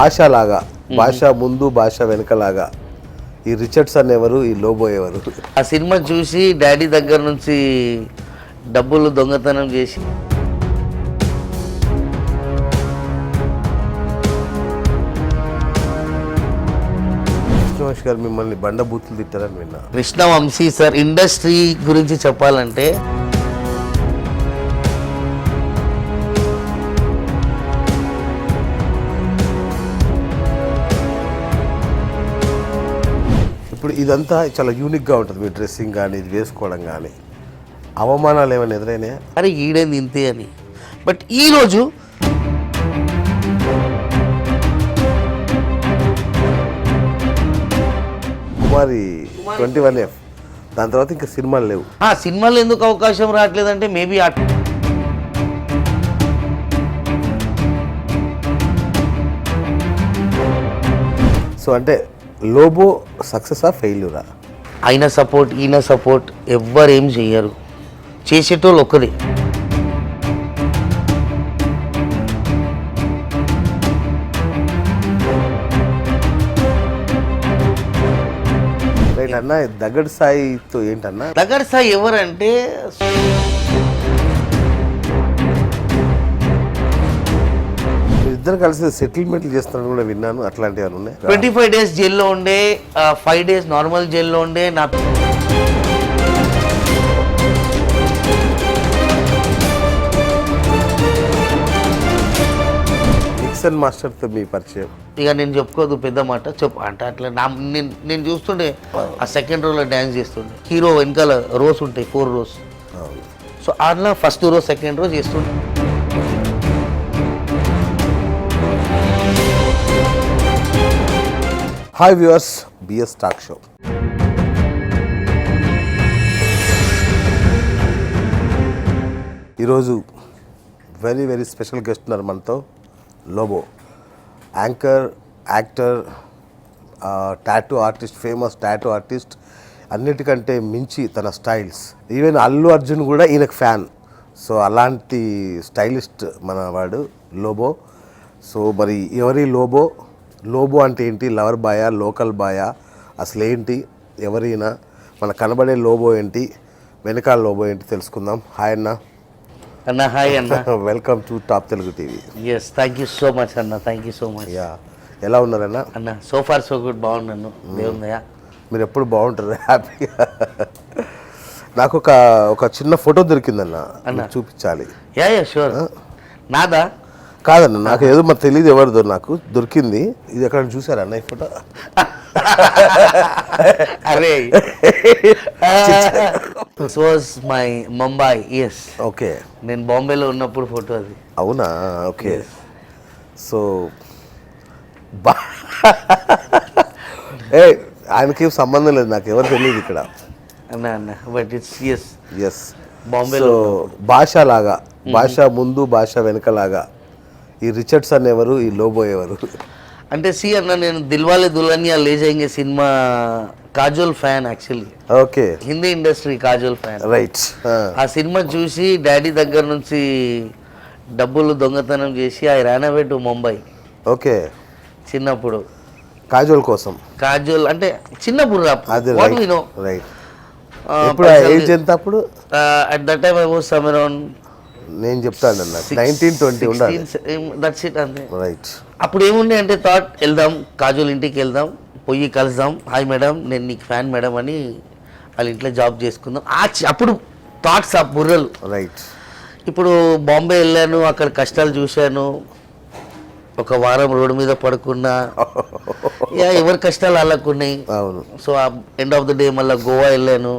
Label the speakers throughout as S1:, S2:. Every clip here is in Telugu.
S1: భాష లాగా, భాష ముందు భాష వెనకలాగా ఈ రిచర్డ్సన్ ఎవరు, ఈ లోబో ఎవరు?
S2: ఆ సినిమా చూసి డాడీ దగ్గర నుంచి డబ్బులు దొంగతనం చేసి
S1: కృష్ణవంశీ గారు మిమ్మల్ని బండబూతులు తిట్టారని విన్నా.
S2: కృష్ణవంశీ సార్ ఇండస్ట్రీ గురించి చెప్పాలంటే
S1: ఇప్పుడు ఇదంతా చాలా యూనిక్గా ఉంటుంది, మీ డ్రెస్సింగ్ కానీ ఇది వేసుకోవడం కానీ. అవమానాలు ఏమైనా ఎదురైనాయా?
S2: అరే ఈడేంది ఇంతే అని. బట్ ఈరోజు
S1: కుమారి 21F, దాని తర్వాత ఇంకా సినిమాలు లేవు.
S2: ఆ సినిమాలో ఎందుకు అవకాశం రావట్లేదంటే మేబీ
S1: సో అంటే లోబో సక్సెసా ఫెయిల్యూరా?
S2: ఆయన సపోర్ట్ ఈయన సపోర్ట్ ఎవ్వరు ఏం చెయ్యరు, చేసేటోళ్ళు ఒక్కరే.
S1: రైట్ అన్న, దగ్గడి సాయితో ఏంటన్నా?
S2: దగ్గర సాయి ఎవరంటే
S1: ఇద్దరు కలిసి సెటిల్మెంట్లు చేస్తున్నారని కూడా విన్నాను. అట్లాంటివి ఏమైనా ఉన్నాయి?
S2: 25 days జైల్లో ఉండే, 5 days నార్మల్ జైల్లో ఉండే. నా
S1: నిక్సన్ మాస్టర్తో మీ పరిచయం?
S2: ఇక నేను చెప్పుకోదు పెద్ద మాట చెప్పు అంటే అట్లా నేను చూస్తుండే ఆ సెకండ్ రోలో డ్యాన్స్ చేస్తుండే. హీరో వెనకాల రోస్ ఉంటాయి, 4 rows. సో అట్లా ఫస్ట్ రో సెకండ్ రో చేస్తుండే.
S1: Hi viewers, BS talk show. ఈరోజు వెరీ వెరీ స్పెషల్ గెస్ట్ ఉన్నారు మనతో. Lobo anchor, actor, tattoo artist, famous tattoo artist. అన్నిటికంటే మించి తన స్టైల్స్, ఈవెన్ అల్లు అర్జున్ కూడా ఈయనకు ఫ్యాన్. సో అలాంటి స్టైలిస్ట్ మన వాడు లోబో. సో మరి ఎవరి లోబో? లోబో అంటే ఏంటి? లవర్ బాయా, లోకల్ బాయా, అసలు ఏంటి, ఎవరైనా మన కనబడే లోబో ఏంటి, వెనకాల లోబో ఏంటి తెలుసుకుందాం. హాయ్ అన్న.
S2: అన్న హాయ్ అన్న.
S1: Welcome to top Telugu TV.
S2: Yes, thank you so much అన్న, thank you so much.
S1: Yeah, ఎలా ఉన్నారన్న?
S2: అన్న సో ఫార్ సో గుడ్, బాగున్నాను దేవుందయ్యా.
S1: మీరు ఎప్పుడు బాగుంటారు, హ్యాపీగా. నాకు ఒక చిన్న ఫోటో దొరికిందన్న, అన్న చూపించాలి.
S2: Yeah yeah sure. నాదా?
S1: కాదన్న, నాకు ఏదో మరి తెలియదు ఎవరిదో, నాకు దొరికింది. ఇది ఎక్కడ చూసారా అన్న ఈ ఫోటో?
S2: అరే this was my Mumbai. Yes,
S1: okay.
S2: నేను బాంబేలో ఉన్నప్పుడు ఫోటో అది.
S1: అవునా? ఓకే. సో ఏ ఆయనకి సంబంధం లేదు, నాకు ఎవరు తెలియదు ఇక్కడ.
S2: అన్న అన్న బట్ ఇట్స్ ఎస్
S1: ఎస్
S2: బాంబేలో.
S1: భాష లాగా, భాష ముందు భాష వెనకలాగా ఈ రిచర్డ్సన్ ఎవరు, ఈ లోబో ఎవరు?
S2: అంటే సి అన్న, నేను Dilwale Dulhania Le Jayenge cinema Kajol fan actually.
S1: Okay.
S2: Hindi industry Kajol fan.
S1: Right.
S2: ఆ సినిమా చూసి డాడీ దగ్గర నుంచి డబ్బులు దొంగతనం చేసి I ran away to Mumbai.
S1: Okay.
S2: చిన్నప్పుడు
S1: కాజోల్ కోసం.
S2: కాజోల్ అంటే చిన్నప్పుడు
S1: అది
S2: వాట్ వి నో.
S1: రైట్. ఇప్పుడు ఏజ్ ఎంత అప్పుడు?
S2: At that time I was some around,
S1: నేను చెప్తాను అన్న, 19-20 ఉండాలి.
S2: దట్స్ ఇట్ అంతే.
S1: రైట్.
S2: అప్పుడు ఏముండే అంటే థాట్, వెళ్దాం కాజోల్ ఇంటికి వెళ్దాం, పోయి కలుద్దాం, హాయ్ మేడం నేను నీకు ఫ్యాన్ మేడం అని, వాళ్ళ ఇంట్లో జాబ్ చేసుకుందాం. అప్పుడు థాట్స్ ఆ బుర్రలు.
S1: రైట్.
S2: ఇప్పుడు బాంబే వెళ్ళాను, అక్కడ కష్టాలు చూశాను, ఒక వారం రోడ్డు మీద పడుకున్నా. ఎవరి కష్టాలు వాళ్ళకున్నాయి.
S1: అవును.
S2: సో ఆ ఎండ్ ఆఫ్ ద డే మళ్ళీ గోవా వెళ్ళాను.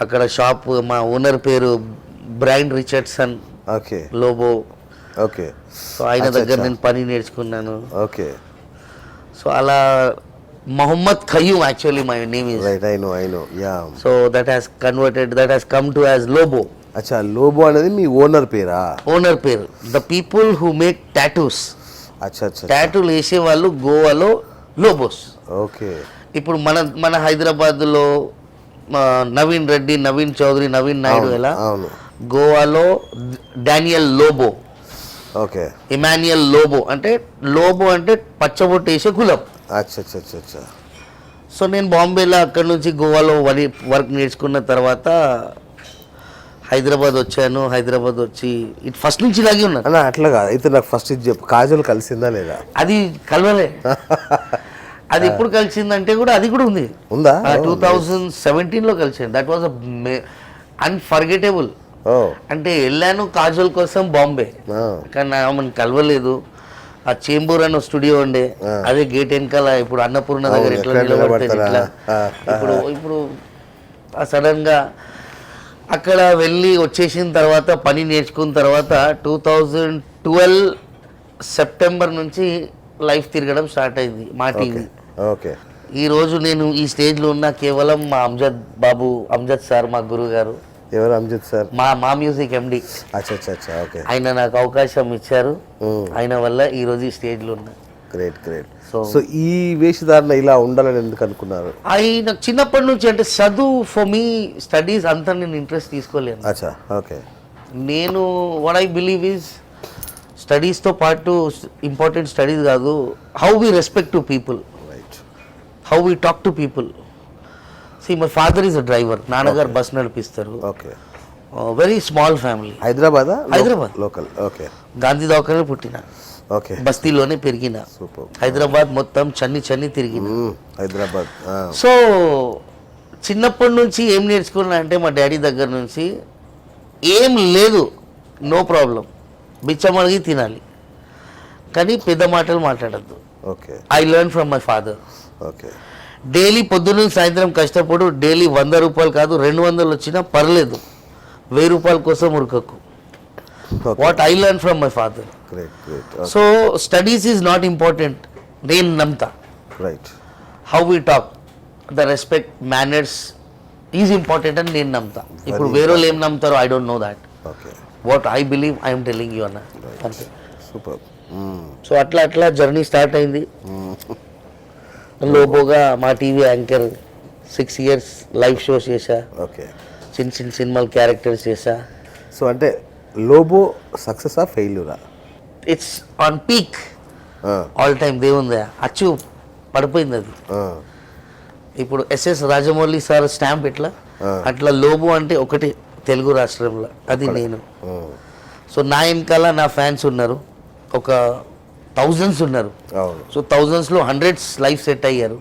S2: అక్కడ షాప్, మా ఓనర్ పేరు Brian Richardson.
S1: Okay.
S2: Lobo.
S1: Okay.
S2: So ఆయన దగ్గర నేను పని నేర్చుకున్నాను.
S1: ఓకే.
S2: సో అలా Mohammed Khayyum actually my name is.
S1: Right, I know ya.
S2: So that has come to as Lobo.
S1: అచ్చా, లోబో అనేది మీ ఓనర్ పేరా?
S2: ఓనర్ పేరు. The people who make tattoos.
S1: అచ్చా అచ్చా.
S2: టాటూలు వేసే వాళ్ళు గోవాలో లోబోస్.
S1: ఓకే.
S2: ఇప్పుడు మన హైదరాబాద్లో నవీన్ రెడ్డి, నవీన్ చౌదరి, నవీన్ నాయుడు ఎలా,
S1: అవును.
S2: గోవాలో డానియల్ లోబో.
S1: ఓకే.
S2: ఇమాన్యుయల్ లోబో అంటే పచ్చబొట్టు వేసే కులం.
S1: అచ్చా అచ్చా అచ్చా అచ్చా.
S2: సో నేను బాంబేలో అక్కడి నుంచి గోవాలో వర్క్ నేర్చుకున్న తర్వాత హైదరాబాద్ వచ్చాను. హైదరాబాద్ వచ్చి ఇటు ఫస్ట్ నుంచి ఇలాగే ఉన్నాను
S1: అన్న. అట్లా కాదు, అయితే నాకు ఫస్ట్ ఇది చెప్పు, కాజల్ కలిసిందా లేదా?
S2: అది కలవలే. అది ఎప్పుడు కలిసిందంటే కూడా అది కూడా ఉంది.
S1: ఉందా?
S2: 2017లో కలిసింది. That was unforgettable. అంటే వెళ్ళాను కాజల్ కోసం బాంబే, కానీ ఆమెను కలవలేదు. ఆ చేంబూర్ అనే స్టూడియో ఉండే, అదే గేట్ వెనకాల ఇప్పుడు అన్నపూర్ణ దగ్గర ఎట్లా నిలబడతారు ఇట్లా. ఇప్పుడు సడన్ గా అక్కడ వెళ్ళి వచ్చేసిన తర్వాత పని నేర్చుకున్న తర్వాత 2012 సెప్టెంబర్ నుంచి లైఫ్ తిరగడం స్టార్ట్ అయింది మా టీవీ.
S1: ఓకే.
S2: ఈ రోజు నేను ఈ స్టేజ్లో ఉన్న కేవలం మా అంజద్ సార్ మా గురువు గారు.
S1: ఎవరు అంజద్ సార్?
S2: మా మ్యూజిక్ ఎండి.
S1: అచ్చా అచ్చా అచ్చా. ఓకే.
S2: ఆయన నాకు అవకాశం ఇచ్చారు. ఆయన వల్ల ఈ రోజు ఈ స్టేజ్లో ఉన్నా.
S1: Great great. సో ఈ వేషధారణ ఇలా ఉండాలని ఎందుకు అనుకున్నారు?
S2: నాకు చిన్నప్పటి నుంచి అంటే చదువు ఫర్ మీ స్టడీస్ అంతా నేను ఇంట్రెస్ట్ తీసుకోలేను.
S1: అచ్చా. ఓకే.
S2: నేను వాట్ ఐ బిలీవ్ ఈజ్ స్టడీస్తో పాటు ఇంపార్టెంట్ స్టడీస్ కాదు, how we respect to people, how we talk to people. See my father is a driver, నాన్నగారు బస్ నడిపిస్తారు.
S1: Okay.
S2: Very small family.
S1: Hyderabad
S2: local.
S1: Okay.
S2: Gandhi దవాఖానే పుట్టిన,
S1: ఓకే.
S2: బస్తీలోనే పెరిగిన, హైదరాబాద్ మొత్తం చన్ని తిరిగిన.
S1: హైదరాబాద్.
S2: సో చిన్నప్పటి నుంచి ఏం నేర్చుకున్నా అంటే మా డాడీ దగ్గర నుంచి ఏం లేదు, నో ప్రాబ్లం, బిచ్చమడిగి తినాలి, కానీ పెద్ద మాటలు మాట్లాడద్దు.
S1: Okay.
S2: I learn from my father.
S1: Okay.
S2: Daily పొద్దున్న సాయంత్రం కష్టపడు, డైలీ 100 రూపాయలు కాదు 200 వచ్చినా పర్లేదు, 1000 రూపాయల కోసం ఉరకకు. What I learn from my father. So studies is not important, నేను నమ్ముతా.
S1: Right.
S2: How we talk, the respect, manners is important అని నేను నమ్ముతా. ఇప్పుడు వేరే వాళ్ళు ఏం నమ్ముతారో I don't know that.
S1: Okay.
S2: What I believe I'm telling you అన్న. అంతే.
S1: సూపర్.
S2: సో అట్లా జర్నీ స్టార్ట్ అయింది. లోబోగా Maa TV anchor 6 years live shows చేశా.
S1: ఓకే.
S2: చిన్న సినిమాలు క్యారెక్టర్స్ చేశా.
S1: సో అంటే లోబో సక్సెస్ ఫెయిల్యూరా?
S2: It's on peak all time. దేవుందా అచ్చు పడిపోయింది అది. ఇప్పుడు ఎస్ఎస్ రాజమౌళి సార్ స్టాంప్ ఎట్లా, అట్లా లోబో అంటే ఒకటి తెలుగు రాష్ట్రంలో, అది నేను. సో నా వెనకాల నా ఫ్యాన్స్ ఉన్నారు, ఒక thousands ఉన్నారు. సో thousandsలో 100s లైఫ్ సెట్ అయ్యారు.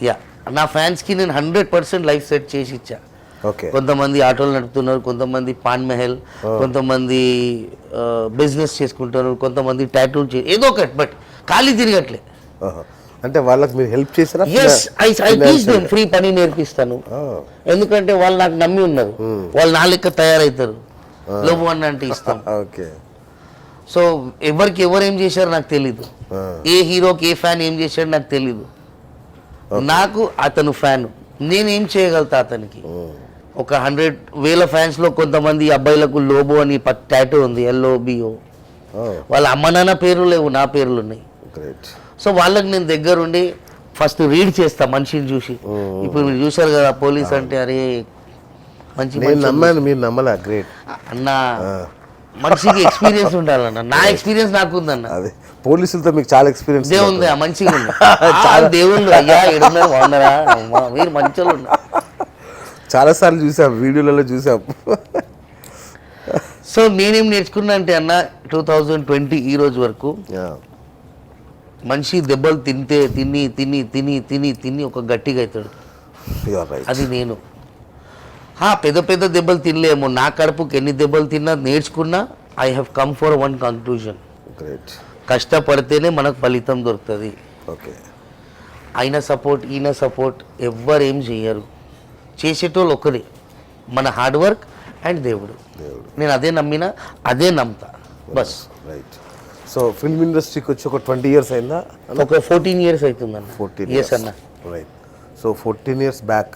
S2: యా, నా ఫ్యాన్స్కి నేను 100% లైఫ్ సెట్ చేసి ఇచ్చా. కొంతమంది ఆటోలు నడుపుతున్నారు, కొంతమంది పాన్ మెహల్, కొంతమంది బిజినెస్ చేసుకుంటున్నారు, కొంతమంది టాటూ ఏదో ఒకటి, బట్ ఖాళీ తిరగట్లే.
S1: అంటే వాళ్ళకి మీరు హెల్ప్ చేస్తారా?
S2: ఫ్రీ పని నేర్పిస్తాను, ఎందుకంటే వాళ్ళు నాకు నమ్మి ఉన్నారు, వాళ్ళు నా లెక్క తయారవుతారు. లోబో అన్న అంటే ఇస్తాం.
S1: ఓకే.
S2: సో ఎవరికి ఎవరు ఏం చేశారో నాకు తెలీదు, ఏ హీరోకి ఏ ఫ్యాన్ ఏం చేశాడు నాకు తెలీదు. నాకు అతను ఫ్యాన్, నేనేం చేయగలుగుతా అతనికి. ఒక 100,000 ఫ్యాన్స్లో కొంతమంది అబ్బాయిలకు లోబో అని టాటూ ఉంది, LOBO. వాళ్ళ అమ్మ నాన్న పేర్లు లేవు, నా పేర్లు ఉన్నాయి. సో వాళ్ళకి నేను దగ్గరుండి ఫస్ట్ రీడ్ చేస్తా మనిషిని చూసి. ఇప్పుడు మీరు చూశారు కదా పోలీస్ అంటే, అరే మంచి అన్న, మనిషికి ఎక్స్పీరియన్స్ ఉండాలన్న. నా ఎక్స్పీరియన్స్ నాకు ఉందన్న.
S1: అదే పోలీసులతో మీకు చాలా ఎక్స్పీరియన్స్.
S2: దేవుంది మంచిగా ఉంది. చాలా దేవుళ్ళు అయ్యా ఎడున్నారు, బాగున్నారా, మీరు మంచిగా ఉన్నారు.
S1: చాలాసార్లు చూసాం, వీడియోలలో చూసాం.
S2: సో నేనేం నేర్చుకున్నా అంటే అన్న, 2020 ఈ రోజు వరకు మనిషి దెబ్బలు తిని ఒక గట్టిగా అవుతాడు. అది నేను. పెద్ద దెబ్బలు తినలేము, నా కడుపుకి ఎన్ని దెబ్బలు తిన్నా నేర్చుకున్నా. I have come for one conclusion, కష్టపడితేనే మనకు ఫలితం దొరుకుతుంది. ఆయన సపోర్ట్ ఎవ్వరు ఏం చెయ్యరు, చేసేటోళ్ళు ఒకరే, మన హార్డ్ వర్క్ అండ్ దేవుడు. నేను అదే నమ్మినా, అదే నమ్ముతా, బస్.
S1: సో ఫిల్మ్ ఇండస్ట్రీకి వచ్చి ఒక 20 years అయిందా?
S2: ఒక 14 years అవుతుందన్న. 14 years అన్న.
S1: Right. So 14 years back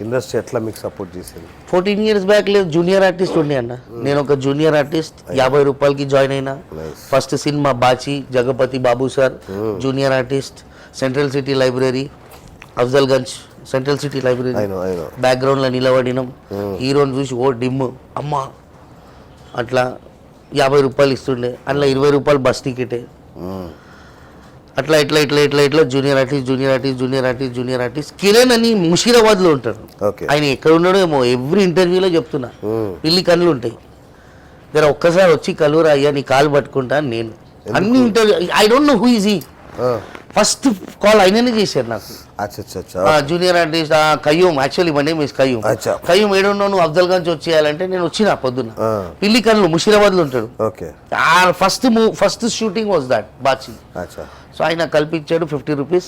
S1: industry ఎట్లా మీకు సపోర్ట్ చేసింది?
S2: 14 years బ్యాక్ లేదు, జూనియర్ ఆర్టిస్ట్ ఉండే అన్న. నేను ఒక జూనియర్ ఆర్టిస్ట్, 50 రూపాయలకి జాయిన్ అయినా. ఫస్ట్ సినిమా Bachi, Jagapathi Babu sir, junior artist, central city library, Afzal Gunj central city library. బ్యాక్గ్రౌండ్లో నిలబడినాం, హీరోని చూసి ఓ డిమ్ అమ్మా అట్లా రూపాయలు ఇస్తుండే, అందులో 20 రూపాయలు బస్ టికెటే. అట్లా ఇట్లా ఇట్లా ఇట్లా ఇట్లా జూనియర్ ఆర్టిస్ట్ కిరణ్ అని ముషీరాబాద్లో ఉంటాడు.
S1: ఓకే.
S2: ఆయన ఎక్కడ ఉన్నాడో ఏమో, ఎవ్రీ ఇంటర్వ్యూలో చెప్తున్నా పిల్లి కళ్ళు ఉంటాయి. జర ఒక్కసారి వచ్చి కలువురా అయ్యా, నీ కాలు పట్టుకుంటా అని నేను. అన్ని interview, I don't know who is he. First call ఆయననే చేశారు నాకు. Junior artist Qayyum, actually my name is Qayyum. Qayyum ఏడున్నావు, నువ్వు అఫ్జల్ గంజ్ వచ్చేయాలంటే నేను వచ్చిన పొద్దున్న. పిల్లి కళ్ళు ముషీరాబాద్లో ఉంటాడు. First shooting was that Bachi. So ఆయన కల్పించాడు 50 రూపీస్,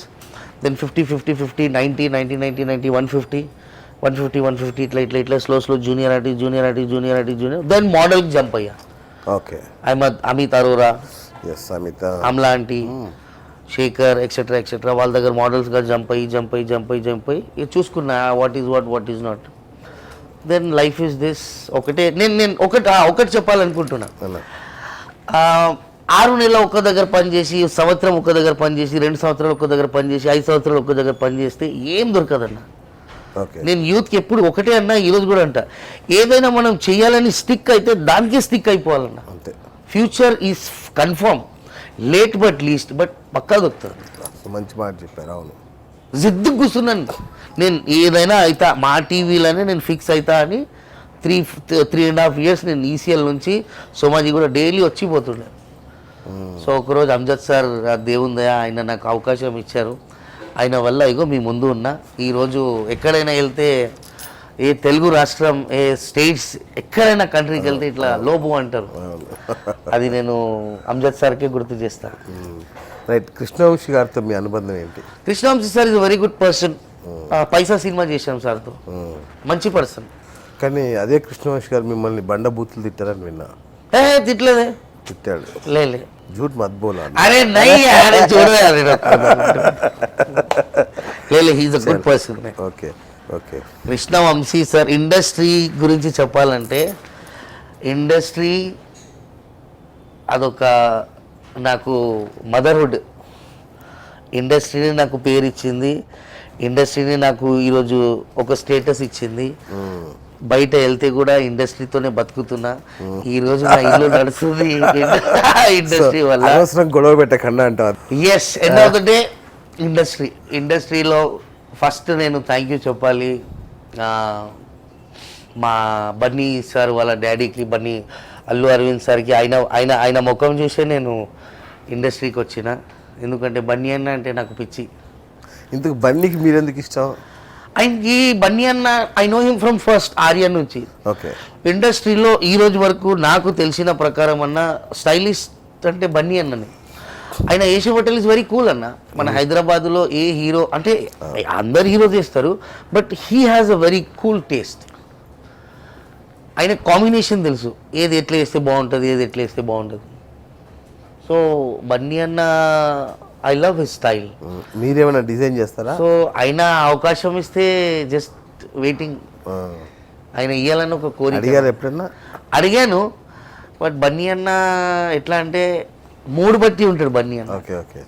S2: దెన్ 50 90 150 ఇట్లా స్లో జూనియర్ ఆర్టిస్ట్, దెన్ మోడల్కి జంప్ అయ్యా.
S1: Okay.
S2: Amit Arora, Amla aunty, Shekhar etcetera వాళ్ళ దగ్గర మోడల్స్గా జంప్ అయ్యి ఇది చూసుకున్నా what is not. Then life is this. నేను ఒకటి చెప్పాలనుకుంటున్నా. 6 నెలలు ఒక దగ్గర పనిచేసి, సంవత్సరం ఒక దగ్గర పనిచేసి, 2 సంవత్సరాలు ఒక దగ్గర పనిచేసి, 5 సంవత్సరాలు ఒక దగ్గర పనిచేస్తే ఏం దొరకదన్న. నేను యూత్కి ఎప్పుడు ఒకటే అన్నా, ఈరోజు కూడా అంట, ఏదైనా మనం చేయాలని స్టిక్ అయితే దానికే స్టిక్ అయిపోవాలన్న. Future is confirm, late but least, but పక్కా దొరుకుతుంది.
S1: మంచి మాట చెప్పారు. అవును,
S2: జిద్దు కూర్చున్నాను నేను, ఏదైనా అవుతా మా టీవీలోనే నేను ఫిక్స్ అవుతా అని 3.5 years నేను ఈసీఎల్ నుంచి సోమాజీ కూడా డైలీ వచ్చిపోతుండే. సో ఒకరోజు అమ్జద్ సార్ దేవుందయా, ఆయన నాకు అవకాశం ఇచ్చారు. ఆయన వల్ల ఇగో మీ ముందు ఉన్నా. ఈరోజు ఎక్కడైనా వెళ్తే, ఏ తెలుగు రాష్ట్రం, ఏ స్టేట్స్, ఎక్కడైనా కంట్రీకి వెళ్తే ఇట్లా లోబు అంటారు. అది నేను అమ్జద్ సార్కే గుర్తు చేస్తాను.
S1: రైట్. కృష్ణవంశీ గారితో మీ అనుబంధం ఏంటి?
S2: Krishna Vamsi sir is very good person. Paisa cinema చేశాం సార్తో, మంచి పర్సన్.
S1: కానీ అదే కృష్ణవంశీ గారు మిమ్మల్ని బండబూతులు తిట్టారని విన్నా.
S2: తిట్టలేదే.
S1: తిట్టాడు.
S2: లే
S1: झूठ मत बोला.
S2: अरे नहीं यार, छोड़ो यार. ले he is a good person.
S1: Okay.
S2: Krishna Vamsi sir industry గురించి చెప్పాలంటే, ఇండస్ట్రీ అదొక నాకు మదర్హుడ్. ఇండస్ట్రీని నాకు పేరు ఇచ్చింది, ఇండస్ట్రీని నాకు ఈరోజు ఒక స్టేటస్ ఇచ్చింది. బయట వెళ్తే కూడా ఇండస్ట్రీతోనే బతుకుతున్నా. ఈ రోజు నా ఇల్లు నడుస్తుంది ఇండస్ట్రీ వల్ల.
S1: గొడవ పెట్టకుండా అంటారు.
S2: Yes, end of the day ఇండస్ట్రీలో ఫస్ట్ నేను థ్యాంక్ యూ చెప్పాలి మా బన్నీ సార్ వాళ్ళ డాడీకి, బన్నీ అల్లు అరవింద్ సార్కి. ఆయన ముఖం చూసే నేను ఇండస్ట్రీకి వచ్చిన. ఎందుకంటే బన్నీ అన్న అంటే నాకు పిచ్చి.
S1: ఇందుకు బన్నీకి మీరెందుకు ఇష్టం?
S2: ఆయనకి బన్నీ అన్న, I know him from first Aryan నుంచి.
S1: ఓకే.
S2: ఇండస్ట్రీలో ఈ రోజు వరకు నాకు తెలిసిన ప్రకారం అన్న స్టైలిస్ట్ అంటే బన్నీ అన్నని. ఆయన Asia hotel is very cool అన్న. మన హైదరాబాద్లో ఏ హీరో అంటే అందరు హీరో చేస్తారు, but he has a very cool taste. ఆయన కాంబినేషన్ తెలుసు, ఏది ఎట్లా వేస్తే బాగుంటుంది, ఏది ఎట్లా వేస్తే బాగుంటుంది. సో బన్నీ అన్న, ఐ లవ్ హిస్ స్టైల్.
S1: మీరేమైనా డిజైన్ చేస్తారా?
S2: సో ఆయన అవకాశం ఇస్తే జస్ట్ వెయిటింగ్. ఆయన ఇవ్వాలని ఒక కోరిక.
S1: అడిగారు ఎప్పుడన్నా?
S2: అడిగాను, బట్ బన్నీ అన్న ఎట్లా అంటే మూడు బట్టి ఉంటాడు బన్నీ అన్న.
S1: ఓకే.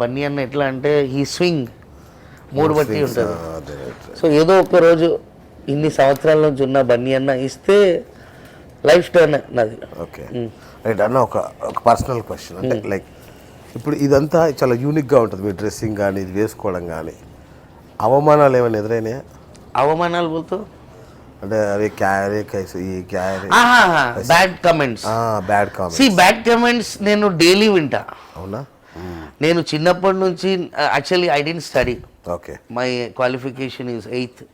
S2: బన్నీ అన్న ఎట్లా అంటే హీ స్వింగ్, మూడు బట్టి ఉంటుంది. సో ఏదో ఒక రోజు ఇన్ని సంవత్సరాల నుంచి ఉన్న బన్నీ అన్న ఇస్తే లైఫ్ టర్న్ నాది.
S1: ఓకే. రైట్ అన్న, ఒక పర్సనల్ క్వశ్చన్. అంటే లైక్ ఇప్పుడు ఇదంతా చాలా యూనిక్గా ఉంటుంది, మీ డ్రెస్సింగ్ కానీ ఇది వేసుకోవడం కానీ. అవమానాలు ఏమైనా ఎదురైనాయా?
S2: అవమానాలు బోల్తో
S1: అంటే అరే క్యారే కైసే ఈ క్యారే
S2: బ్యాడ్ కమెంట్స్. బ్యాడ్ కమెంట్స్ నేను డైలీ వింటా.
S1: అవునా?
S2: నేను చిన్నప్పటి నుంచి actually I didn't study.
S1: Okay.
S2: My qualification is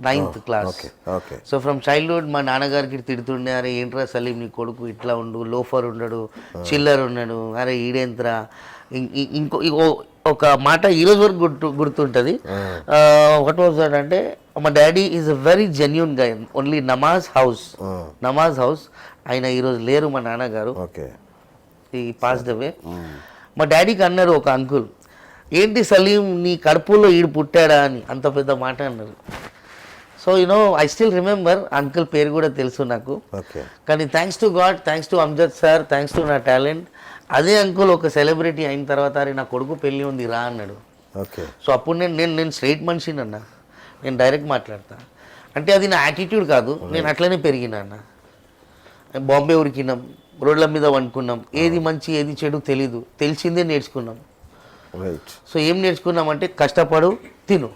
S2: 9th class.
S1: Okay.
S2: So from childhood మా నాన్నగారికి తిడుతుండే, అరే ఏంట్రా సలీం నీ కొడుకు ఇట్లా ఉండు, లోఫర్ ఉండడు, చిల్లర్ ఉన్నాడు, అరే ఈడేంత్రా. ఇంకో ఒక మాట ఈరోజు వరకు గుర్తుంటుంది. వాట్ వాజ్ దట్ అంటే, మా daddy is a very genuine guy. Only namaz house ఆయన ఈరోజు లేరు మా నాన్నగారు. ఈ పాస్డ్ అవే. మా డాడీకి అన్నారు ఒక అంకుల్, ఏంటి సలీం నీ కడుపులో ఈడు పుట్టాడా అని అంత పెద్ద మాట అన్నారు. So I still remember, uncle పేరు కూడా తెలుసు నాకు. కానీ thanks to God, thanks to Amjad sir, thanks to నా టాలెంట్, అదే అంకుల్ ఒక సెలబ్రిటీ అయిన తర్వాత అరే నా కొడుకు పెళ్ళి ఉంది రా అన్నాడు. సో అప్పుడు నేను స్ట్రైట్ మనిషిని అన్న, నేను డైరెక్ట్ మాట్లాడతా. అంటే అది నా యాటిట్యూడ్ కాదు, నేను అట్లనే పెరిగినా అన్న. బాంబే ఉరికినాం, రోడ్ల మీద వండుకున్నాం, ఏది మంచి ఏది చెడు తెలీదు, తెలిసిందే నేర్చుకున్నాం.
S1: రైట్.
S2: సో ఏం నేర్చుకున్నామంటే కష్టపడు తిను.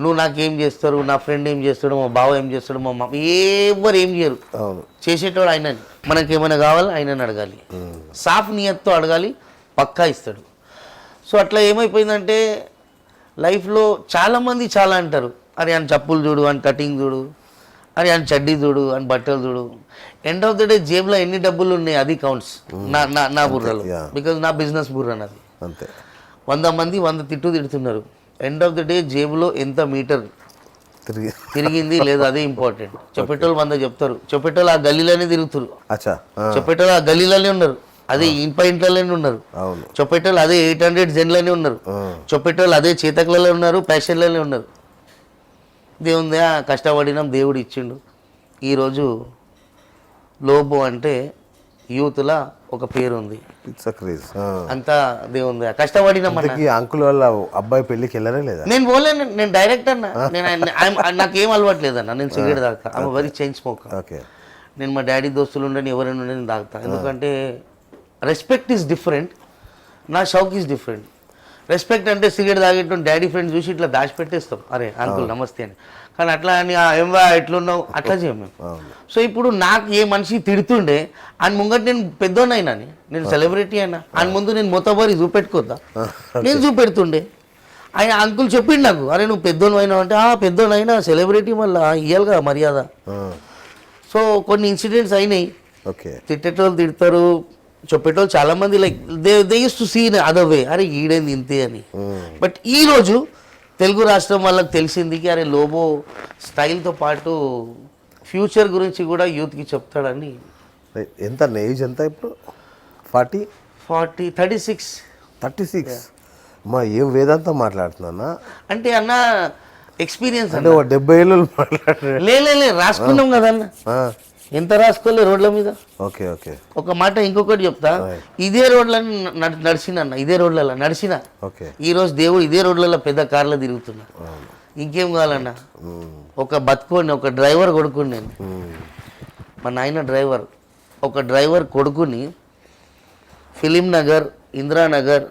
S2: నువ్వు నాకేం చేస్తారు, నా ఫ్రెండ్ ఏం చేస్తాడు, మా బావ ఏం చేస్తాడు, మా మమ్మ ఎవరు ఏం చేయరు.
S1: అవును.
S2: చేసేటోడు ఆయనని. మనకి ఏమైనా కావాలి ఆయనని అడగాలి, సాఫ్ నియత్తో అడగాలి, పక్కా ఇస్తాడు. సో అట్లా ఏమైపోయిందంటే లైఫ్లో చాలామంది చాలా అంటారు, అరే అని చెప్పులు చూడు, అని కటింగ్ చూడు, అరే అని చడ్డీ చూడు, అని బట్టలు చూడు. ఎండ్ ఆఫ్ ద డే జేబులో ఎన్ని డబ్బులు ఉన్నాయి అది కౌంట్స్ నా బుర్రలో. బికాజ్ నా బిజినెస్ బుర్ర నాది.
S1: అంతే.
S2: 100 మంది 100 తిడుతున్నారు. ఎండ్ ఆఫ్ ద డే జేబులో ఎంత మీటర్ తిరిగింది లేదు అదే ఇంపార్టెంట్. చెప్పేటోళ్ళు 100 చెప్తారు, చెప్పేటోళ్ళు ఆ గల్లీలోనే తిరుగుతారు,
S1: అచ్చా.
S2: చెప్పేటోళ్ళు ఆ గల్లీలోనే ఉన్నారు, అదే ఇంట్లోనే ఉన్నారు.
S1: అవును.
S2: చెప్పేటోళ్ళు అదే 800 జన్లోనే ఉన్నారు, చెప్పేటోళ్ళు అదే చేతకులలో ఉన్నారు, ప్యాషన్లోనే ఉన్నారు. దేవుందే కష్టపడినాం, దేవుడు ఇచ్చిండు. ఈరోజు లోబో అంటే యూత్లా ఒక పేరు ఉంది.
S1: It's a craze.
S2: అంతా దేవుంది కష్టపడినాం అన్న.
S1: అంకుల్ వాళ్ళ అబ్బాయి పెళ్ళికి వెళ్ళరే లేదా?
S2: నేను పోలేను, నేను డైరెక్ట్ అన్న. నాకేం అలవాట్లేదన్న, నేను సిగరెట్ తాగుతా. I'm very chain smoker.
S1: Okay. నేను
S2: మా డాడీ దోస్తులు ఉండని ఎవరైనా ఉండని తాగుతా. ఎందుకంటే రెస్పెక్ట్ ఈజ్ డిఫరెంట్, నా షౌక్ ఈజ్ డిఫరెంట్. రెస్పెక్ట్ అంటే సిగరెట్ తాగేటప్పుడు డాడీ ఫ్రెండ్స్ చూసి ఇట్లా దాచిపెట్టేస్తాం, అరే అంకుల్ నమస్తే అని. కానీ అట్లా అని ఏంవా ఎట్లున్నావు అట్లా చేయం మేము. సో ఇప్పుడు నాకు ఏ మనిషి తిడుతుండే ఆయన ముంగట నేను పెద్దోనైనా, నేను సెలబ్రిటీ అయినా, ఆయన ముందు నేను మొత్తబారి చూపెట్టుకోద్దా? నేను చూపెడుతుండే. ఆయన అంకుల్ చెప్పిండు నాకు, అరే నువ్వు పెద్దోను అయినావు అంటే, పెద్దోనైనా సెలబ్రిటీ మళ్ళీ ఇవ్వాలిగా మర్యాద. సో కొన్ని ఇన్సిడెంట్స్ అయినాయి.
S1: ఓకే.
S2: తిట్టేటోళ్ళు తిడతారు, చెప్పేటోళ్ళు చాలామంది like they use to see other way, అరే ఈడేంది ఇంతే అని. బట్ ఈరోజు తెలుగు రాష్ట్రం వాళ్ళకి తెలిసింది కి అరే లోబో స్టైల్తో పాటు ఫ్యూచర్ గురించి కూడా యూత్కి చెప్తాడని.
S1: ఎంత ఏజ్ ఎంత ఇప్పుడు?
S2: 36.
S1: 36. మా ఏం వేదాంతం మాట్లాడుతున్నా
S2: అంటే అన్న ఎక్స్పీరియన్స్
S1: అంటే 70 ఏళ్ళు మాట్లాడారు.
S2: లే రాసుకున్నాం కదా అన్న, ఎంత రాసుకోలే రోడ్ల మీద.
S1: ఓకే. ఓకే.
S2: ఒక మాట ఇంకొకటి చెప్తా, ఇదే రోడ్లని నడిచినన్న, ఇదే రోడ్లలో నడిచిన.
S1: ఓకే.
S2: ఈరోజు దేవుడు ఇదే రోడ్లలో పెద్ద కార్లో తిరుగుతున్నా. ఇంకేం కావాలన్నా? ఒక బతుకోని, ఒక డ్రైవర్ కొడుకుని నేను. మా నాయన డ్రైవర్, ఒక డ్రైవర్ కొడుకుని film Nagar, Indiranagar,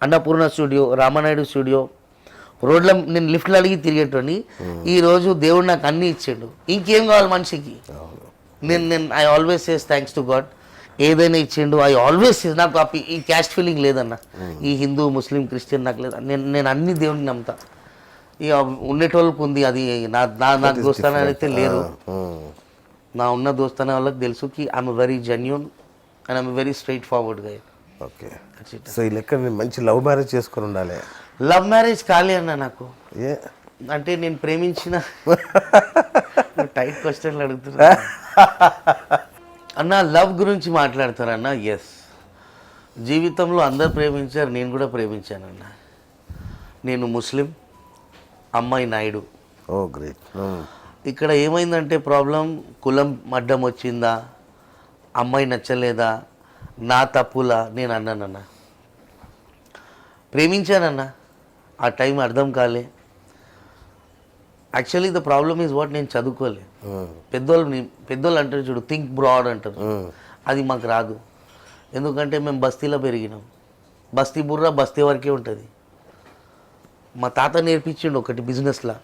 S2: Annapurna studio, Ramanaidu studio రోడ్ల నేను లిఫ్ట్లు అడిగి తిరిగేటోని. ఈరోజు దేవుడు నాకు అన్నీ ఇచ్చాడు. ఇంకేం కావాలి మనిషికి? నేను I always says thanks to God. ఏదైనా ఇచ్చిండు ఐ ఆల్వేస్ సేస్. నాకు ఈ క్యాస్ట్ ఫీలింగ్ లేదన్న, ఈ హిందూ ముస్లిం క్రిస్టియన్ నాకు లేదు. నేను అన్ని దేవుడిని నమ్ముతా. ఇక ఉండేటోళ్ళకి ఉంది, అది నాకు దోస్తాన అయితే లేరు. నా ఉన్న దోస్తాన వాళ్ళకి తెలుసు కి I'm very genuine and I'm very straight forward గా.
S1: ఓకే. సో ఈ లెక్క నేను మంచి లవ్ మ్యారేజ్ చేసుకొని ఉండాలి.
S2: లవ్ మ్యారేజ్ కాలే అన్న నాకు.
S1: ఏ
S2: అంటే నేను ప్రేమించిన టైట్ క్వశ్చన్లు అడుగుతున్నా అన్న. లవ్ గురించి మాట్లాడతారన్న. ఎస్, జీవితంలో అందరు ప్రేమించారు, నేను కూడా ప్రేమించానన్న. నేను ముస్లిం, అమ్మాయి నాయుడు.
S1: ఓ గ్రేట్.
S2: ఇక్కడ ఏమైందంటే ప్రాబ్లం, కులం అడ్డం వచ్చిందా, అమ్మాయి నచ్చలేదా, నా తప్పులా నేను అన్నానన్న. ప్రేమించానన్న, ఆ టైం అర్థం కాలే. Actually the problem is what, నేను చదువుకోలే. పెద్దోళ్ళు అంటారు చూడు, థింక్ బ్రాడ్ అంటారు, అది మాకు రాదు. ఎందుకంటే మేము బస్తీలో పెరిగినాం. బస్తీ బుర్ర బస్తీ వరకే ఉంటుంది. మా తాత నేర్పించిండు ఒకటి బిజినెస్లా,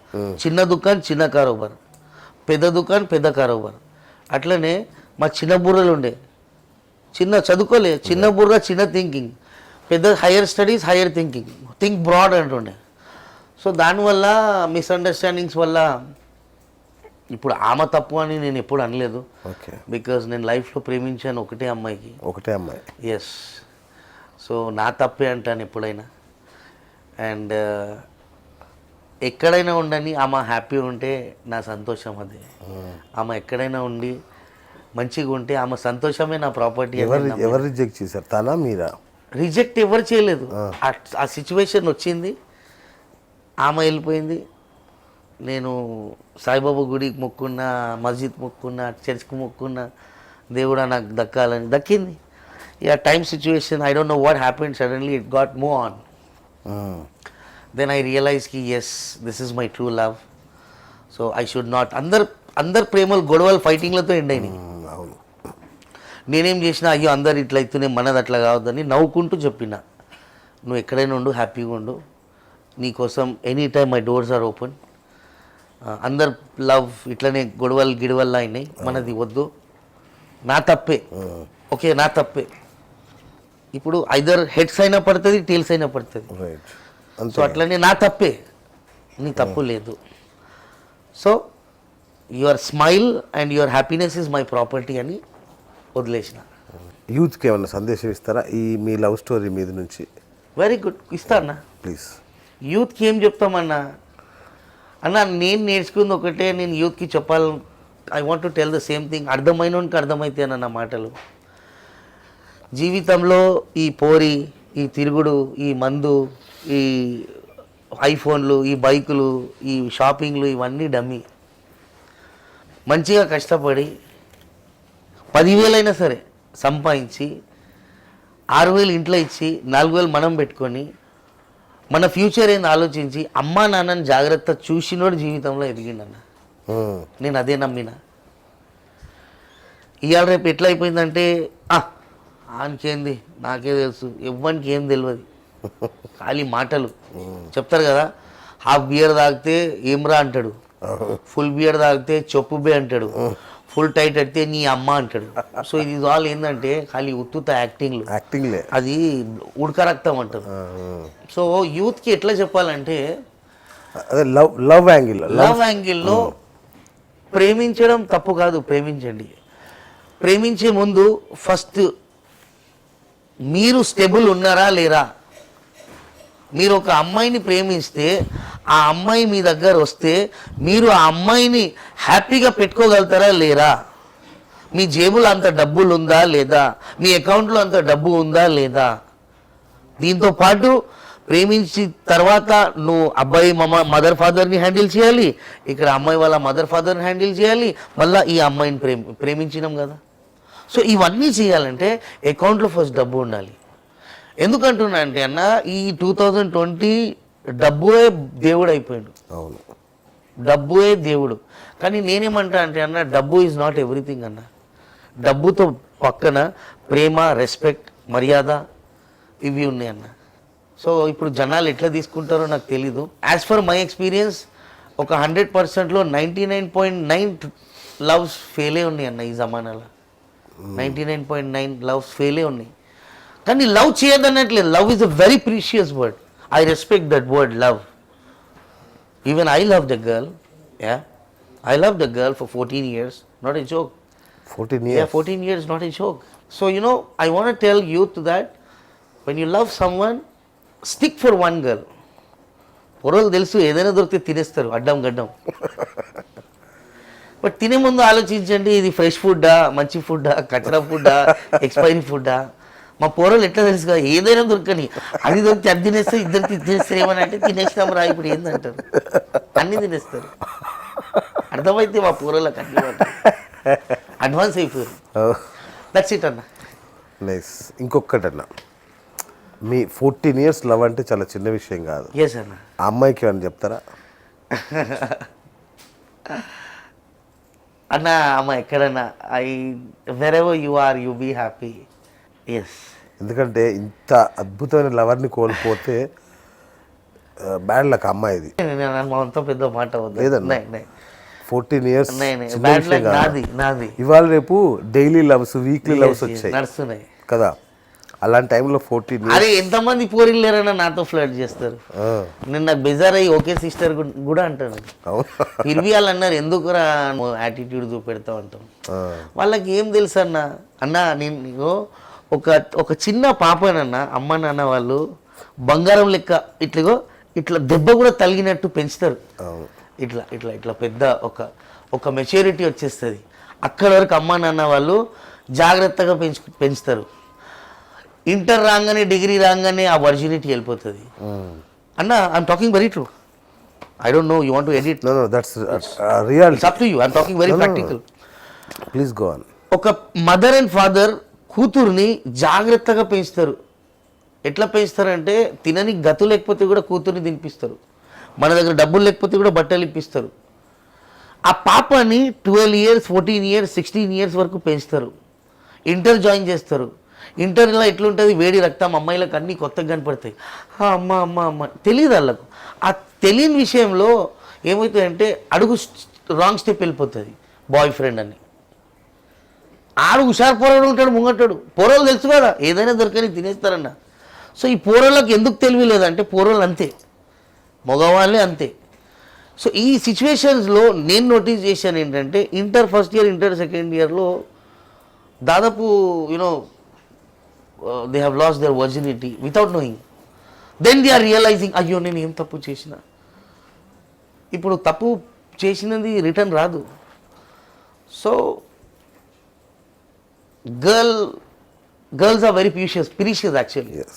S2: చిన్న దుకాణం చిన్న కారోబార్, పెద్ద దుకాణం పెద్ద కారోబార్. అట్లనే మా చిన్న బుర్రలు ఉండే, చిన్న చదువుకోలే, చిన్న బుర్ర చిన్న థింకింగ్, పెద్ద higher studies higher thinking, think broad అంటుండే. సో దానివల్ల మిస్అండర్స్టాండింగ్స్ వల్ల ఇప్పుడు ఆమె తప్పు అని నేను ఎప్పుడు అనలేదు.
S1: ఓకే.
S2: బికాజ్ నేను లైఫ్లో ప్రేమించాను ఒకటే అమ్మాయికి. ఎస్. సో నా తప్పే అంటాను ఎప్పుడైనా. అండ్ ఎక్కడైనా ఉండని ఆమె హ్యాపీ ఉంటే నా సంతోషం అదే. ఆమె ఎక్కడైనా ఉండి మంచిగా ఉంటే ఆమె సంతోషమే నా ప్రాపర్టీ.
S1: ఎవరు రిజెక్ట్ చేశారు, తనా మీరా?
S2: రిజెక్ట్ ఎవరు చేయలేదు. ఆ సిచ్యువేషన్ వచ్చింది, ఆమె వెళ్ళిపోయింది. నేను సాయిబాబా గుడికి మొక్కున్నా, మస్జిద్ మొక్కున్నా, చర్చ్కి మొక్కున్నా, దేవుడా నాకు దక్కాలని దక్కింది. ఇక time situation, I don't know what happened, suddenly it got move on. Then I realise కి yes, this is my true love. So I should not. అందరు ప్రేమలు గొడవలు ఫైటింగ్లతో ఎండ్ అయినాయి. నేనేం చేసినా అయ్యో అందరు ఇట్లా అవుతూనే మనది అట్లా కావద్దని నవ్వుకుంటూ చెప్పిన నువ్వు ఎక్కడైనా ఉండు, హ్యాపీగా ఉండు, నీకోసం any time my doors are open. అందరు లవ్ ఇట్లనే గిడవల్లా అయినాయి, మనది వద్దు, నా తప్పే, ఓకే నా తప్పే. ఇప్పుడు ఐదర్ హెడ్స్ అయినా పడుతుంది, టేల్స్ అయినా పడుతుంది.
S1: రైట్.
S2: సో అట్లనే నా తప్పే, నీ తప్పు లేదు. So your smile and your happiness is my property అని వదిలేసిన.
S1: యూత్కి ఏమన్నా సందేశం ఇస్తారా ఈ మీ లవ్ స్టోరీ మీద నుంచి?
S2: వెరీ గుడ్, ఇస్తానా.
S1: ప్లీజ్.
S2: యూత్కి ఏం చెప్తామన్నా అన్న, నేను నేర్చుకుంది ఒకటే, నేను యూత్కి చెప్పాలి. I want to tell the same thing. అర్థమైనోనికి అర్థమైతే అన్న నా మాటలు. జీవితంలో ఈ పోరి, ఈ తిరుగుడు, ఈ మందు, ఈ ఐఫోన్లు, ఈ బైకులు, ఈ షాపింగ్లు ఇవన్నీ డమ్మీ. మంచిగా కష్టపడి 10,000 అయినా సరే సంపాదించి 6,000 ఇంట్లో ఇచ్చి 4,000 మనం పెట్టుకొని మన ఫ్యూచర్ ఏంది ఆలోచించి అమ్మా నాన్నని జాగ్రత్త చూసినోడు జీవితంలో ఎదిగిండన్న. నేను అదే నమ్మిన. ఇవాళ రేపు ఎట్లా అయిపోయిందంటే ఆయనకేంది నాకే తెలుసు, ఎవ్వరికి ఏం తెలియదు, ఖాళీ మాటలు చెప్తారు కదా. హాఫ్ బియర్ తాగితే ఏమ్రా అంటాడు, ఫుల్ బియర్ తాగితే చెప్పు బే అంటాడు, ఫుల్ టైట్ అయితే నీ అమ్మ అంటాడు. సో ఇది ఆల్ ఏంటంటే ఖాళీ ఉత్తుత యాక్టింగ్లే, అది ఉడక రక్తం అంటారు. సో యూత్కి ఎట్లా చెప్పాలంటే
S1: లవ్ యాంగిల్లో
S2: ప్రేమించడం తప్పు కాదు, ప్రేమించండి. ప్రేమించే ముందు ఫస్ట్ మీరు స్టెబుల్ ఉన్నారా లేరా. మీరు ఒక అమ్మాయిని ప్రేమిస్తే ఆ అమ్మాయి మీ దగ్గర వస్తే మీరు ఆ అమ్మాయిని హ్యాపీగా పెట్టుకోగలుగుతారా లేరా. మీ జేబులో అంత డబ్బులు ఉందా లేదా, మీ అకౌంట్లో అంత డబ్బు ఉందా లేదా. దీంతో పాటు ప్రేమించి తర్వాత నువ్వు అబ్బాయి మదర్ ఫాదర్ని హ్యాండిల్ చేయాలి, ఇక్కడ అమ్మాయి వాళ్ళ మదర్ ఫాదర్ని హ్యాండిల్ చేయాలి, మళ్ళీ ఈ అమ్మాయిని ప్రేమించినాం కదా. సో ఇవన్నీ చేయాలంటే అకౌంట్లో ఫస్ట్ డబ్బు ఉండాలి. ఎందుకంటున్నా అంటే అన్న, ఈ 2020 డబ్బుయే దేవుడు అయిపోయాడు.
S1: అవును,
S2: డబ్బుయే దేవుడు. కానీ నేనేమంటా అంటే అన్న, డబ్బు ఈజ్ నాట్ ఎవ్రీథింగ్ అన్న. డబ్బుతో పక్కన ప్రేమ, రెస్పెక్ట్, మర్యాద ఇవి ఉన్నాయి అన్న. సో ఇప్పుడు జనాలు ఎట్లా తీసుకుంటారో నాకు తెలీదు. యాజ్ ఫర్ మై ఎక్స్పీరియన్స్ ఒక 100%లో 99.9 లవ్స్ ఫెయిలే ఉన్నాయి అన్న. ఈ జమానాలో 99.9 లవ్స్ ఫెయిలే ఉన్నాయి. కానీ లవ్ చేయదన్నట్లేదు. Love is a very precious word. I respect that word love. Even I love the girl. I loved the girl for 14 years, not a joke.
S1: 14 years?
S2: Yeah, 14 years, not a joke. So, I want to tell youth that when you love someone, stick for one girl. పొరలు తెలుసు, ఏదైనా దొరికితే తినేస్తారు అడ్డం గడ్డం. బట్ తినే ముందు ఆలోచించండి, ఇది ఫ్రెష్ ఫుడ్డా, మంచి ఫుడ్డా, కచరా ఫుడ్డా, ఎక్స్పైరీ ఫుడ్డా. మా పొరలు ఎట్లా తెలుసు కదా, ఏదైనా దొరకని, అది దొరికితే అది తినేస్తే, ఇద్దరికి తినేస్తారు. ఏమని అంటే తినేస్తాం రా ఇప్పుడు ఏందంటారు, అన్నీ తినేస్తారు. అర్థమైతే మా పూర్వలకు అన్ని అడ్వాన్స్ అయిపోయారు. దట్స్ ఇట్ అన్న.
S1: నైస్. ఇంకొకటి అన్న, మీ 14 years లవ్ అంటే చాలా చిన్న విషయం కాదు.
S2: ఎస్ అన్న.
S1: ఆ అమ్మాయికి ఏమని చెప్తారా?
S2: అన్న అమ్మ ఎక్కడన్నా wherever you are you be happy. Yes.
S1: ఎందుకంటే ఇంత అద్భుతమైన లవర్ని కోల్పోతే బ్యాడ్ లక్ అమ్మాయిది.
S2: అంత పెద్ద మాట
S1: లేదన్నా. 14 years
S2: నాది.
S1: ఇవాళ రేపు డైలీ లవ్స్, వీక్లీ లవ్స్ వచ్చాయి
S2: నడుస్తున్నాయి కదా.
S1: అలాంటి టైంలో 14 years.
S2: అరే ఎంతమంది పోరిలు లేరన్నా నాతో ఫ్లర్ట్ చేస్తారు. నేను నాకు బెజార్ అయ్యి ఓకే సిస్టర్ కూడా అంటాను. ఇర్వి వాళ్ళు అన్నారు ఎందుకురా యాటిట్యూడ్ చూపెడతావు అంటాం. వాళ్ళకి ఏం తెలుసు అన్న నేను ఒక చిన్న పాపనన్నా అమ్మ నాన్న వాళ్ళు బంగారం లెక్క ఇట్లా దెబ్బ కూడా తగిలినట్టు పెంచుతారు. ఇట్లా ఇట్లా ఇట్లా పెద్ద ఒక మెచ్యూరిటీ వచ్చేస్తుంది. అక్కడ వరకు అమ్మ నాన్న వాళ్ళు జాగ్రత్తగా పెంచుతారు. ఇంటర్ రాగానే, డిగ్రీ రాగానే ఆ వర్జినిటీ వెళ్ళిపోతుంది. అన్న I'm talking very true. I don't know you want to edit.
S1: No that's real.
S2: It's up to you. I'm talking very practical.
S1: Please go on.
S2: ఒక మదర్ అండ్ ఫాదర్ కూతుర్ని జాగ్రత్తగా పెంచుతారు. ఎట్లా పెంచుతారంటే తినని గతు లేకపోతే కూడా కూతుర్ని తినిపిస్తారు. మన దగ్గర డబ్బులు లేకపోతే కూడా బట్టలు ఇప్పిస్తారు. ఆ పాపని 12 years, 14 years, 16 years వరకు పెంచుతారు. ఇంటర్ జాయిన్ చేస్తారు. ఇంటర్లో ఎట్లుంటుంది, వేడి రక్తం, అమ్మాయిలకు అన్నీ కొత్తగా కనపడతాయి. అమ్మ అమ్మ అమ్మ తెలియదు వాళ్ళకు. ఆ తెలియని విషయంలో ఏమవుతుందంటే అడుగు రాంగ్ స్టెప్ వెళ్ళిపోతుంది. బాయ్ ఫ్రెండ్ అని ఆడు హుషారు పోరాడు ఉంటాడు, ముంగట్టాడు. పోరలు తెలుసు కదా ఏదైనా దొరికని తినేస్తారన్న. సో ఈ పోరలకు ఎందుకు తెలివి లేదంటే పోరలు అంతే, మగవాళ్ళే అంతే. సో ఈ సిచ్యువేషన్స్లో నేను నోటీస్ చేశాను ఏంటంటే inter first year, inter second ఇయర్లో దాదాపు you know they have lost their virginity without knowing. Then they are realising అయ్యో నేను ఏం తప్పు చేసిన. ఇప్పుడు తప్పు చేసినది రిటర్న్ రాదు. So girls are very precious actually.
S1: Yes.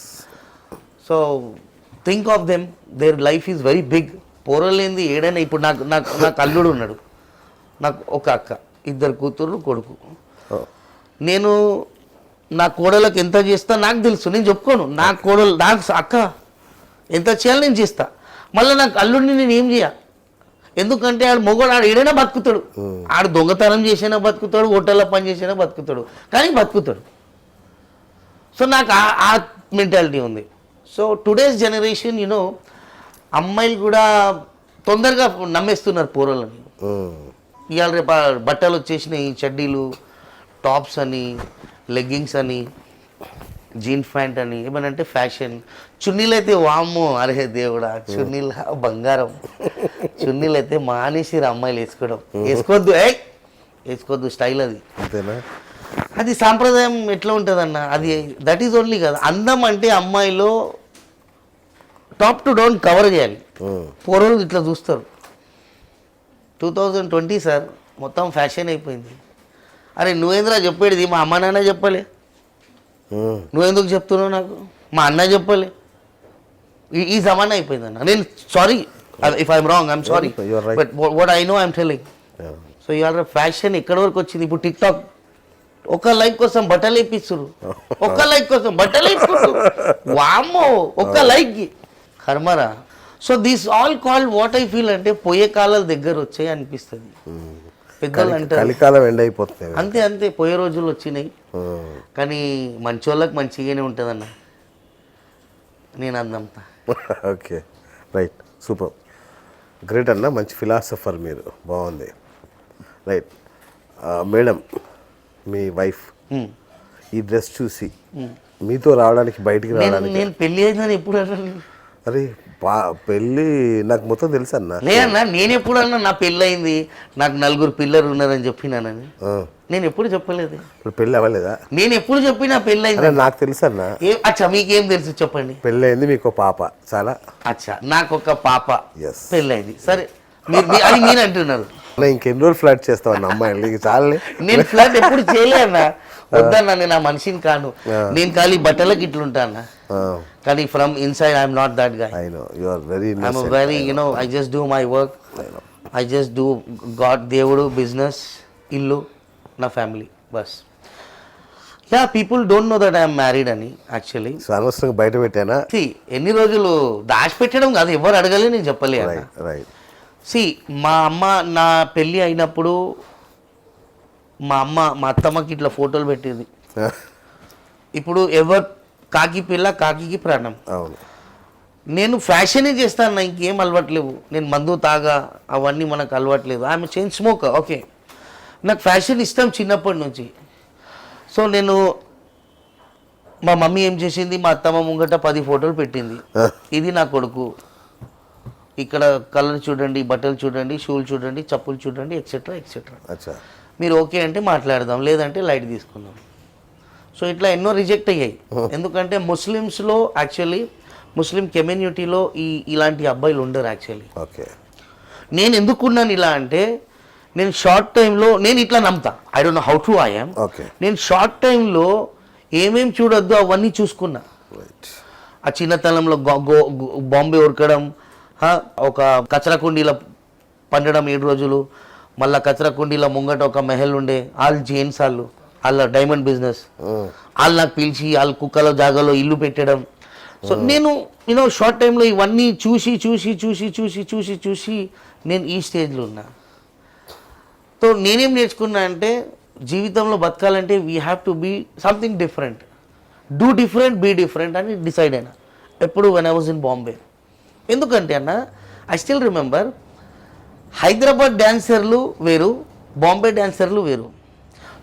S2: So think of them, their life is very big. పోరలేంది ఏడైనా ఇప్పుడు నాకు అల్లుడు ఉన్నాడు, నాకు ఒక అక్క, ఇద్దరు కూతురు కొడుకు. నేను నా కోడలకు ఎంత చేస్తా నాకు తెలుసు, నేను చెప్పుకోను. నా కోడలు నాకు అక్క ఎంత చేయాలి నేను చేస్తా. మళ్ళీ నాకు అల్లుడిని నేను ఏం చేయ, ఎందుకంటే ఆడు మొగోడు, ఆడు ఏడైనా బతుకుతాడు. ఆడు దొంగతనం చేసినా బతుకుతాడు, హోటల్లో పని చేసినా బతుకుతాడు, కానీ బతుకుతాడు. సో నాకు ఆ మెంటాలిటీ ఉంది. సో టుడేస్ జనరేషన్ యూనో అమ్మాయిలు కూడా తొందరగా నమ్మేస్తున్నారు పోరలని. ఇవాళ రేపు బట్టలు వచ్చేసినాయి, చడ్డీలు, టాప్స్ అని, లెగ్గింగ్స్ అని, జీన్ ప్యాంట్ అని, ఏమనంటే ఫ్యాషన్. చున్నీలు అయితే వామ్మో, అరే దేవుడా, చున్నీలు బంగారం. చున్నీలు అయితే మానేసిరు అమ్మాయిలు వేసుకోవడం. వేసుకోవద్దు స్టైల్ అది. అది సాంప్రదాయం ఎట్లా ఉంటుందన్న, అది దట్ ఈజ్ ఓన్లీ కదా. అందం అంటే అమ్మాయిలో టాప్ టు డౌన్ కవర్ చేయాలి. పోరోళ్ళు ఇట్లా చూస్తారు. 2020 సార్ మొత్తం ఫ్యాషన్ అయిపోయింది. అరే నువ్వేంద్రా చెప్పేది, మా అమ్మ నాన్న చెప్పలే, నువ్వెందుకు చెప్తున్నావు నాకు, మా అన్న చెప్పలే. ఈ జమానా అయిపోయిందన్న. నేను sorry if I'm wrong, I'm sorry, but what I know I'm telling. So ఇవాళ ఫ్యాషన్ ఎక్కడి వరకు వచ్చింది. ఇప్పుడు టిక్ టాక్ ఒక లైక్ కోసం బట్టలు వేపిస్తురు, ఒక్క లైక్ కోసం బట్టలు వేసుకుంటారు. వామ్మో ఒక్క లైక్కి కర్మరా. So this all called what I feel అంటే పోయే కాలాలు దగ్గర వచ్చాయి అనిపిస్తుంది. పెద్దలు అంటారు
S1: కలికాలం ఎండ్ అయిపోతుంది.
S2: అంతే అంతే, పోయే రోజులు వచ్చినాయి. కానీ మంచోళ్ళకి మంచిగానే ఉంటుందన్న, నేను అందంతా.
S1: ఓకే రైట్, సూపర్, గ్రేట్ అన్న, మంచి ఫిలాసఫర్ మీరు, బాగుంది. రైట్ మేడం, మీ వైఫ్ ఈ డ్రెస్ చూసి మీతో రావడానికి, బయటికి రావడానికి,
S2: నేను పెళ్ళి అయిందని ఎప్పుడు అన్నా?
S1: అరే పెళ్ళి నాకు మొత్తం తెలుసు అన్న.
S2: లేదన్నా, నేను ఎప్పుడన్నా నా పెళ్ళి అయింది, నాకు 4 పిల్లలు ఉన్నారని చెప్పినానని నేను ఎప్పుడు చెప్పలేదు.
S1: ఇప్పుడు పెళ్ళి అవ్వలేదా?
S2: నేను ఎప్పుడు చెప్పినా పెళ్ళి అయింది
S1: నాకు తెలుసు అన్న.
S2: అచ్చా మీకేం తెలుసు చెప్పండి?
S1: పెళ్ళి అయింది, మీకు పాప. చాలా
S2: అచ్చా, నాకు ఒక పాప
S1: Yes.
S2: పెళ్ళి అయింది. సరే అది మీరు అంటున్నారు.
S1: ఇంకెన్ని రోజులు ఫ్లాట్ చేస్తావు అమ్మాయిలు? చాలా.
S2: నేను ఫ్లాట్ ఎప్పుడు చేయలే అన్న, వద్దన్నా, నేను ఆ మనిషిని కాను. నేను ఖాళీ బట్టలకి ఇట్లుంటా అన్న, కానీ from inside I'm not that guy.
S1: I know you are very
S2: I'm
S1: innocent.
S2: very, I just do my work. I just do God, దేవుడు, బిజినెస్, ఇల్లు, నా family, bus. Yeah, people don't know that I'm married అని యాక్చువల్లీ.
S1: సో అనవసరంగా బయట పెట్టానా?
S2: ఎన్ని రోజులు దాచిపెట్టడం కాదు, ఎవరు అడగలే, నేను చెప్పలే.
S1: రైట్.
S2: మా అమ్మ నా పెళ్ళి అయినప్పుడు మా అత్తమ్మకి ఇట్లా ఫోటోలు పెట్టేది. ఇప్పుడు ఎవరు కాకి పిల్ల కాకి ప్రాణం.
S1: అవును.
S2: నేను ఫ్యాషనే చేస్తాను, ఇంకేం అలవాట్లేవు. నేను మందు తాగా అవన్నీ మనకు అలవాట్లేదు. I'm chain smoker. ఓకే, నాకు ఫ్యాషన్ ఇష్టం చిన్నప్పటి నుంచి. సో నేను, మా మమ్మీ ఏం చేసింది, మా అత్తమ్మ ముంగట 10 ఫోటోలు పెట్టింది. ఇది నా కొడుకు, ఇక్కడ కలర్ చూడండి, బట్టలు చూడండి, షూలు చూడండి, చెప్పులు చూడండి, ఎక్సెట్రా ఎక్సెట్రా. మీరు ఓకే అంటే మాట్లాడదాం, లేదంటే లైట్ తీసుకుందాం. సో ఇట్లా ఎన్నో రిజెక్ట్ అయ్యాయి. ఎందుకంటే ముస్లిమ్స్లో యాక్చువల్లీ, ముస్లిం కమ్యూనిటీలో ఇలాంటి అబ్బాయిలు ఉండరు యాక్చువల్లీ.
S1: ఓకే.
S2: నేను ఎందుకున్నాను ఇలా అంటే, నేను షార్ట్ టైంలో నేను ఇట్లా నమ్ముతా. I don't know how true I am. నేను షార్ట్ టైంలో ఏమేమి చూడొద్దు అవన్నీ చూసుకున్నా. ఆ చిన్నతనంలో బాంబే ఉరకడం, ఒక కచరా కుండీలో పండడం 7 రోజులు, మళ్ళీ కచరా కుండీలో ముంగట ఒక మెహల్ ఉండే, వాళ్ళు జెంట్స్, వాళ్ళ డైమండ్ బిజినెస్, వాళ్ళు నాకు పిలిచి వాళ్ళ కుక్కల జాగాలో ఇల్లు పెట్టడం. సో నేను షార్ట్ టైంలో ఇవన్నీ చూసి చూసి చూసి చూసి చూసి చూసి నేను ఈ స్టేజ్లో ఉన్నా. సో నేనేం నేర్చుకున్నా అంటే, జీవితంలో బతకాలంటే we have to be something different, do different, be different అని డిసైడ్ అయినా ఎప్పుడు when I was in Bombay. ఎందుకంటే అన్న ఐ స్టిల్ రిమెంబర్ హైదరాబాద్ డ్యాన్సర్లు వేరు, బాంబే డ్యాన్సర్లు వేరు.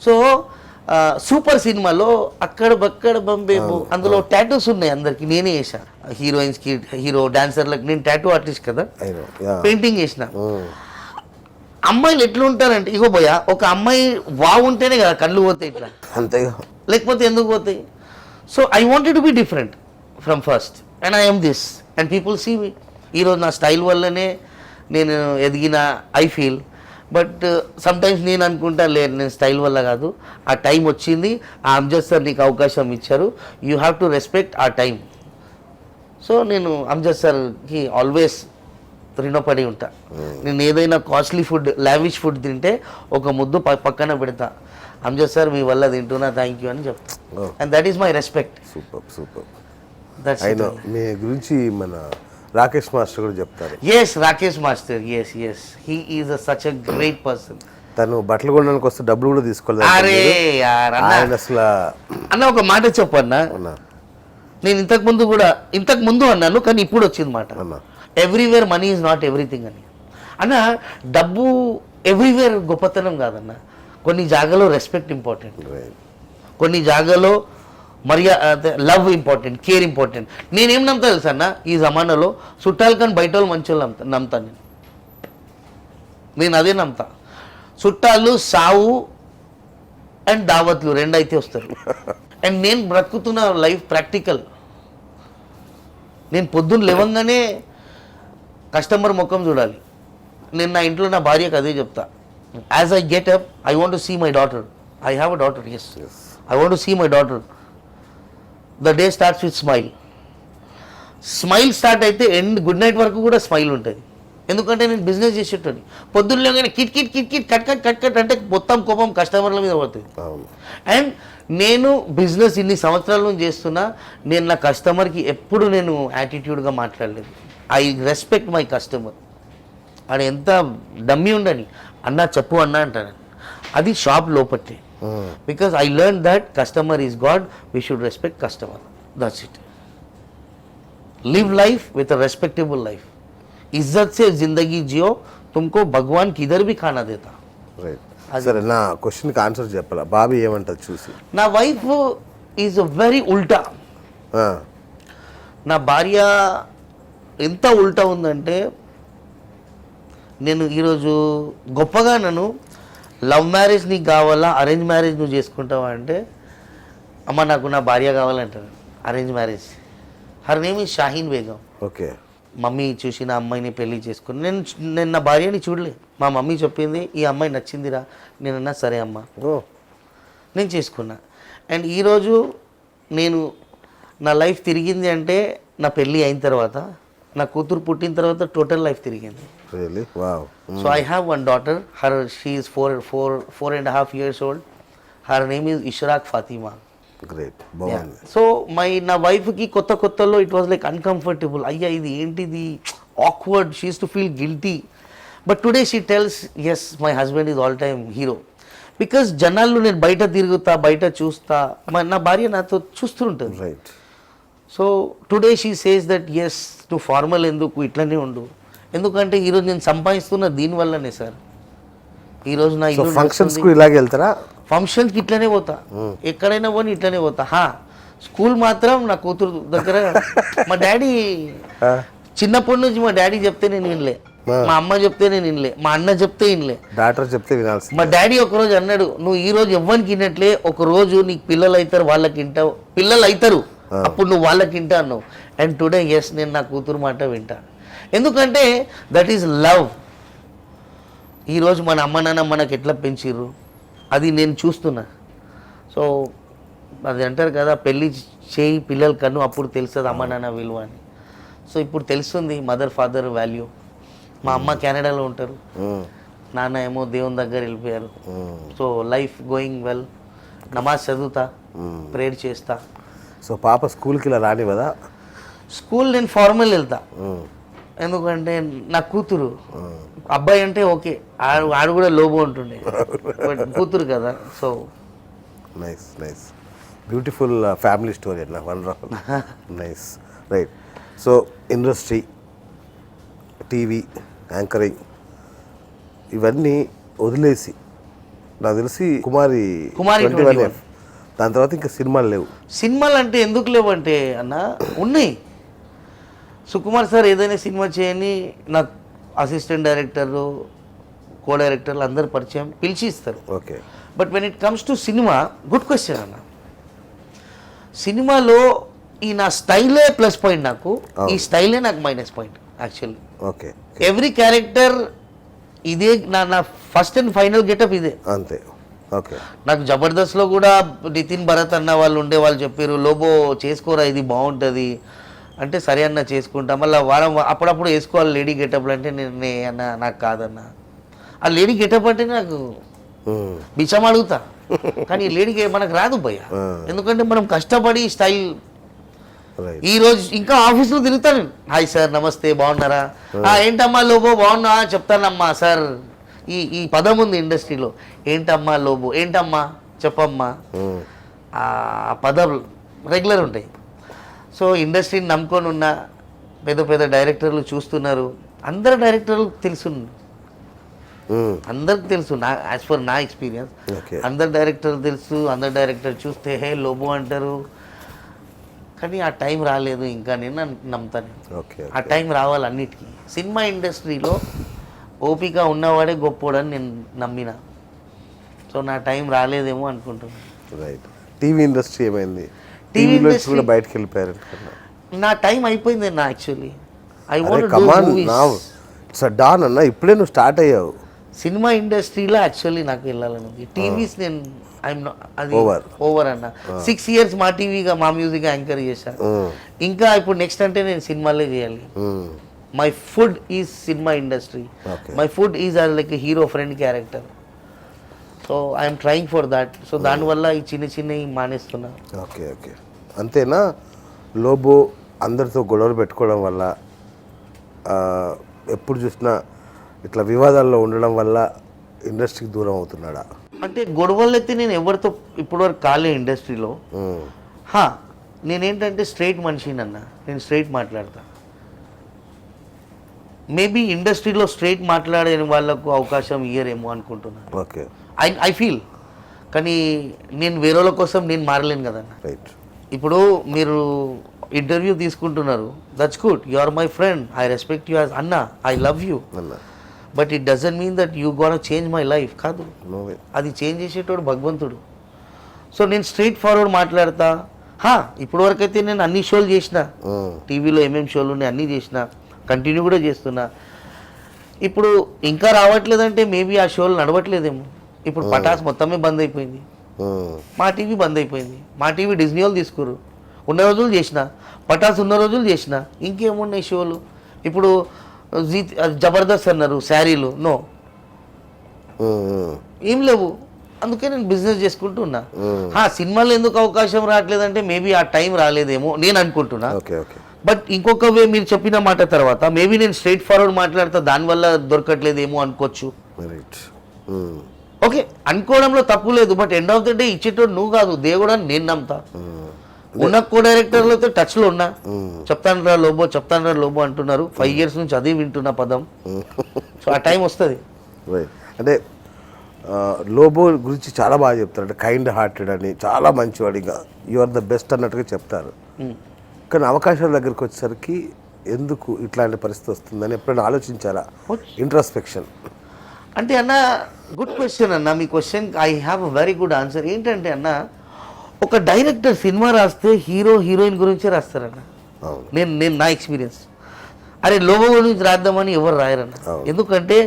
S2: సో సూపర్ సినిమాలో అక్కడ బక్కడ బాంబే అందులో టాటూస్ ఉన్నాయి అందరికి, నేనే వేసా. హీరోయిన్స్కి, హీరో డాన్సర్లకు నేను టాటూ ఆర్టిస్ట్ కదా, పెయింటింగ్ వేసిన. అమ్మాయిలు ఎట్లా ఉంటారంటే ఇగో పోయా, ఒక అమ్మాయి బాగుంటేనే కదా కళ్ళు పోతాయి ఇట్లా,
S1: అంతేగా,
S2: లేకపోతే ఎందుకు పోతాయి. So I wanted to be different from first and I'm this and people see me. ఈరోజు నా స్టైల్ వల్లనే నేను ఎదిగిన ఐ ఫీల్. బట్ సమ్టైమ్స్ నేను అనుకుంటా లేదు, నేను స్టైల్ వల్ల కాదు, ఆ టైం వచ్చింది, ఆ అమ్జద్ సార్ నీకు అవకాశం ఇచ్చారు, యూ హ్యావ్ టు రెస్పెక్ట్ ఆ టైం. సో నేను అమ్జద్ సార్కి ఆల్వేస్ రుణపడి ఉంటా. నేను ఏదైనా కాస్ట్లీ ఫుడ్, లావిష్ ఫుడ్ తింటే ఒక ముద్దు పక్కన పెడతా, అమ్జద్ సార్ మీ వల్ల తింటున్నా, థ్యాంక్ యూ అని చెప్తా. And that is my respect.
S1: Super super.
S2: That's
S1: అయినా మీ గురించి మన రాకేష్ మాస్టర్ కూడా చెప్తారు.
S2: Yes, Rakesh master, yes yes, he is such a great person.
S1: తను బట్టలు కొనడానికి వస్తే డబ్బులు కూడా తీసుకోలేదు.
S2: అరే యార్
S1: ఆయన అసలు
S2: అన్న ఒక మాట చెప్పన్నా, నేను ఇంతకు ముందు అన్నాను కానీ ఇప్పుడు వచ్చింది మాట, everywhere money is not everything అని. అన్న డబ్బు ఎవ్రీవేర్ గొప్పతనం కాదన్న, కొన్ని జాగాలో రెస్పెక్ట్ ఇంపార్టెంట్, కొన్ని జాగాలో లవ్ ఇంపార్టెంట్, కేర్ ఇంపార్టెంట్. నేనేం నమ్ముతా తెలుసా అన్న, ఈ జమానాలో చుట్టాలు కానీ బయట వాళ్ళు మంచి వాళ్ళు నమ్ముతాను నేను అదే నమ్ముతా. చుట్టాలు సావు అండ్ దావత్లు రెండు అయితే వస్తారు. అండ్ నేను బ్రతుకుతున్న లైఫ్ ప్రాక్టికల్. నేను పొద్దున్న లేవంగానే కస్టమర్ ముఖం చూడాలి. నేను నా ఇంట్లో నా భార్యకు అదే చెప్తా, as I get up I want to see my daughter. I have a daughter, yes, I want to see my daughter. The day starts with smile. Smile start అయితే ఎండ్ గుడ్ నైట్ వరకు కూడా స్మైల్ ఉంటుంది. ఎందుకంటే నేను బిజినెస్ చేసేటోని, పొద్దున్నలో కానీ kit kit kit kit cut cut cut cut అంటే మొత్తం కోపం కస్టమర్ల మీద పడుతుంది. అండ్ నేను బిజినెస్ ఇన్ని సంవత్సరాల నుంచి చేస్తున్నా, నేను నా కస్టమర్కి ఎప్పుడు నేను యాటిట్యూడ్గా మాట్లాడలేదు. I respect my customer. ఆడ ఎంత డమ్మి ఉండని, అన్నా చెప్పు అన్నా అంటాను, అది షాప్ లోపట్టే. Because I learn that customer is god, we should respect customer, that's it. Live life with a respectable life, इज्जत से जिंदगी जियो, तुमको भगवान किधर भी खाना देता.
S1: రైట్. సరే, నా క్వశ్చన్కి ఆన్సర్ చెప్పాలా? బాబీ ఏమంటారు చూసి?
S2: నా వైఫ్ ఈజ్ వెరీ ఉల్టా. నా భార్య ఎంత ఉల్టా ఉందంటే, నేను ఈరోజు గొప్పగా నన్ను లవ్ మ్యారేజ్ నీకు కావాలా, అరేంజ్ మ్యారేజ్ నువ్వు చేసుకుంటావా అంటే, అమ్మ నాకు నా భార్య కావాలంటారు. Arrange marriage. Her name is Shaheen Begum.
S1: Okay.
S2: Mummy చూసిన అమ్మాయిని పెళ్లి చేసుకుని, నేను నా భార్యని చూడలే. మా మమ్మీ చెప్పింది ఈ అమ్మాయి నచ్చిందిరా, నేనన్నా సరే అమ్మ, నేను చేసుకున్నా. అండ్ ఈరోజు నేను నా లైఫ్ తిరిగింది అంటే నా పెళ్ళి అయిన తర్వాత, నా కూతురు పుట్టిన తర్వాత టోటల్ లైఫ్ తిరిగింది. So I have one daughter, her she is 4.5 years old. Her name is Ishraq Fatima.
S1: Great, బాగుంది.
S2: సో నా వైఫ్కి కొత్తలో ఇట్ వాజ్ లైక్ అన్కంఫర్టబుల్, అయ్యా ఇది ఏంటిది, awkward, she is to feel guilty. But today she tells yes my husband is all time hero. Because జనాల్లో నేను బయట తిరుగుతా, బయట చూస్తా, నా భార్య నాతో చూస్తుంటుంది.
S1: Right.
S2: So today she says that yes నువ్వు ఫార్మల్ ఎందుకు, ఇట్లనే ఉండు. ఎందుకంటే ఈరోజు నేను సంపాదిస్తున్న దీనివల్లనే సార్. ఈరోజు నా ఇల్లు
S1: ఫంక్షన్స్కి ఇలాగే వెళ్తారా?
S2: ఫంక్షన్కి ఇట్లనే పోతా, ఎక్కడైనా పోనీ ఇట్లనే పోతా. స్కూల్ మాత్రం నా కూతురు దగ్గర మా డాడీ చిన్నప్పటి నుంచి మా డాడీ చెప్తే నేను వినలే, మా అమ్మ చెప్తే నేను వినలే, మా అన్న చెప్తే వినలే,
S1: డాక్టర్ చెప్తే వినాల్సి.
S2: మా డాడీ ఒకరోజు అన్నాడు, నువ్వు ఈ రోజు ఎవ్వరికి వినట్లే, ఒక రోజు నీకు పిల్లలు అవుతారు, వాళ్ళకి వింటావు, పిల్లలు అవుతారు, అప్పుడు నువ్వు వాళ్ళకి వింటా అన్నావు. అండ్ టుడే ఎస్ నేను నా కూతురు మాట వింటా. ఎందుకంటే దట్ ఈస్ లవ్. ఈరోజు మన అమ్మ నాన్న మనకు ఎట్లా పెంచిర్రు అది నేను చూస్తున్నా. సో అది అంటారు కదా, పెళ్ళి చేయి పిల్లల కన్ను అప్పుడు తెలుస్తుంది అమ్మ నాన్న విలువ అని. సో ఇప్పుడు తెలుస్తుంది మదర్ ఫాదర్ వాల్యూ. మా అమ్మ కెనడాలో ఉంటారు, నాన్న ఏమో దేవుని దగ్గర వెళ్ళిపోయారు. So life going well. నమాజ్ చదువుతా, ప్రేయర్ చేస్తా.
S1: సో పాప స్కూల్కి ఇలా రాని కదా?
S2: స్కూల్ నేను ఫార్మల్ వెళ్తా, ఎందుకంటే నా కూతురు, అబ్బాయి అంటే ఓకే, ఆడు కూడా లోబో ఉంటుండే, బట్ కూతురు కదా. So
S1: nice nice beautiful family story అన్న wonderful nice right. So industry, TV, anchoring ఇవన్నీ వదిలేసి నాకు తెలిసి కుమారి
S2: కుమారి
S1: 21F దాని తర్వాత ఇంకా సినిమాలు లేవు.
S2: సినిమాలు అంటే ఎందుకు లేవంటే అన్న ఉన్నాయి. సుకుమార్ సార్ ఏదైనా సినిమా చేయని నాకు అసిస్టెంట్ డైరెక్టర్లు, కో డైరెక్టర్లు అందరు పరిచయం, పిలిచి ఇస్తారు.
S1: Okay.
S2: But when it comes to cinema, good question అన్న. సినిమాలో ఈ నా స్టైలే ప్లస్ పాయింట్, నాకు ఈ స్టైలే నాకు minus point actually.
S1: Okay.
S2: Every character ఇదే, నా ఫస్ట్ అండ్ ఫైనల్ గెటప్ ఇదే
S1: అంతే. ఓకే.
S2: నాకు జబర్దస్త్లో కూడా నితిన్ భరత్ అన్న వాళ్ళు ఉండే, వాళ్ళు చెప్పారు లోబో చేసుకోరా ఇది బాగుంటుంది అంటే, సరే అన్న చేసుకుంటా. మళ్ళీ వారం అప్పుడప్పుడు వేసుకోవాలి లేడీ గెటప్లు అంటే నేను అన్న నాకు కాదన్న, ఆ లేడీ గెటప్ అంటే నాకు బిచ్చం అడుగుతా, కానీ లేడీ మనకు రాదు భయ్య. ఎందుకంటే మనం కష్టపడి స్టైల్. ఈ రోజు ఇంకా ఆఫీస్లో తిరుగుతాను, హాయ్ సార్ నమస్తే బాగున్నారా, ఏంటమ్మా లోబో బాగున్నా చెప్తానమ్మా సార్. ఈ పదం ఉంది ఇండస్ట్రీలో, ఏంటమ్మా లోబో, ఏంటమ్మా చెప్పమ్మా, ఆ పదం రెగ్యులర్ ఉంటాయి. సో ఇండస్ట్రీని నమ్ముకొని ఉన్న పెద్ద పెద్ద డైరెక్టర్లు చూస్తున్నారు, అందరు డైరెక్టర్లు తెలుసు, అందరికి తెలుసు. నా యాజ్ పర్ నా ఎక్స్పీరియన్స్ అందరు డైరెక్టర్లు తెలుసు. అందరు డైరెక్టర్ చూస్తే హే లోబో అంటారు, కానీ ఆ టైం రాలేదు ఇంకా. నేను నమ్ముతాను ఆ టైం రావాలి అన్నిటికీ. సినిమా ఇండస్ట్రీలో ఓపిక ఉన్నవాడే గొప్పోడని నేను నమ్మిన. సో నా టైం రాలేదేమో అనుకుంటున్నాను.
S1: రైట్. టీవీ ఇండస్ట్రీ ఏమైంది? టీవీ ఇండస్ట్రీ కూడా బయటకు వెళ్ళిపోయారు.
S2: నా టైం అయిపోయింది అన్న యాక్చువల్లీ. ఐ వాంట్
S1: డాన్ అన్న, ఇప్పుడే నువ్వు స్టార్ట్ అయ్యావు.
S2: సినిమా ఇండస్ట్రీలో యాక్చువల్లీ నాకు వెళ్ళాలని. టీవీస్ నేను అది ఓవర్ అన్న. 6 years మా టీవీగా మా మ్యూజిక్ యాంకర్ చేశాను. ఇంకా ఇప్పుడు నెక్స్ట్ అంటే నేను సినిమాలే చేయాలి. My food is cinema industry. My food is like hero friend character. So I'm trying for that. So దానివల్ల ఈ చిన్న చిన్నవి మానేస్తున్నా.
S1: Okay okay. అంతేనా? లోబో అందరితో గొడవలు పెట్టుకోవడం వల్ల, ఎప్పుడు చూసినా ఇట్లా వివాదాల్లో ఉండడం వల్ల ఇండస్ట్రీకి దూరం అవుతున్నాడా?
S2: అంటే గొడవలు అయితే నేను ఎవరితో ఇప్పటివరకు కాలే ఇండస్ట్రీలో. నేనేంటంటే స్ట్రైట్ మనిషిని అన్న, నేను స్ట్రైట్ మాట్లాడతా. మేబీ ఇండస్ట్రీలో స్ట్రైట్ మాట్లాడే వాళ్ళకు అవకాశం ఇయ్యరేమో అనుకుంటున్నాను.
S1: ఓకే.
S2: I feel. కానీ నేను వేరేల కోసం నేను మారలేను కదన్న.
S1: రైట్.
S2: ఇప్పుడు మీరు ఇంటర్వ్యూ తీసుకుంటున్నారు, that's good, you are my friend, I respect you as అన్న, I love you, but it doesn't mean that you gonna change my life. కాదు, అది చేంజ్ చేసేటోడు భగవంతుడు. సో నేను స్ట్రైట్ ఫార్వర్డ్ మాట్లాడతా. ఇప్పటి వరకు అయితే నేను అన్ని షోలు చేసిన, టీవీలో ఏమేమి షోలు ఉన్నాయి అన్నీ చేసిన, కంటిన్యూ కూడా చేస్తున్నా. ఇప్పుడు ఇంకా రావట్లేదంటే మేబీ ఆ షోలు నడవట్లేదేమో. ఇప్పుడు పటాస్ మొత్తమే బంద్ అయిపోయింది, మా టీవీ బంద్ అయిపోయింది. మా టీవీ డిజ్నీ వాళ్ళు తీసుకురు, ఉన్న రోజులు చేసిన, పటాస్ ఉన్న రోజులు చేసిన, ఇంకేమున్నాయి షోలు. ఇప్పుడు జబర్దస్త్ అన్నారు, శారీలు నో, ఏం లేవు. అందుకే నేను బిజినెస్ చేసుకుంటున్నా. సినిమాలో ఎందుకు అవకాశం రావట్లేదంటే మేబీ ఆ టైం రాలేదేమో నేను అనుకుంటున్నా. బట్ ఇంకొక వే మీరు చెప్పిన మాట తర్వాత మేబీ నేను స్ట్రైట్ ఫార్వర్డ్ మాట్లాడతా, దానివల్ల దొరకట్లేదేమో అనుకోవచ్చు. ఓకే, అనుకోవడంలో తప్పు లేదు. But end of the day ఇచ్చేటోడు నువ్వు కాదు, దేవుడు అని నేను నమ్ముతా. ఉన్న కో డైరెక్టర్లతో టచ్లో ఉన్నా. చెప్తానరా లోబో అంటున్నారు, 5 years నుంచి అదే వింటున్న పదం. సో ఆ టైం వస్తుంది.
S1: అంటే లోబో గురించి చాలా బాగా చెప్తారు. అంటే కైండ్ హార్టెడ్ అని, చాలా మంచివాడు, ఇంకా యు ఆర్ ద బెస్ట్ అన్నట్టుగా చెప్తారు. కానీ అవకాశాల దగ్గరికి వచ్చేసరికి ఎందుకు ఇట్లాంటి పరిస్థితి వస్తుందని ఎప్పుడైనా ఆలోచించారా? ఇంట్రాస్పెక్షన్
S2: అంటే అన్న, గుడ్ క్వశ్చన్ అన్న. మీ question I have a very good answer. ఏంటంటే అన్న, ఒక డైరెక్టర్ సినిమా రాస్తే హీరో హీరోయిన్ గురించే రాస్తారన్న. నేను నా ఎక్స్పీరియన్స్. అరే లోబో గురించి రాద్దామని ఎవరు రాయరన్న. ఎందుకంటే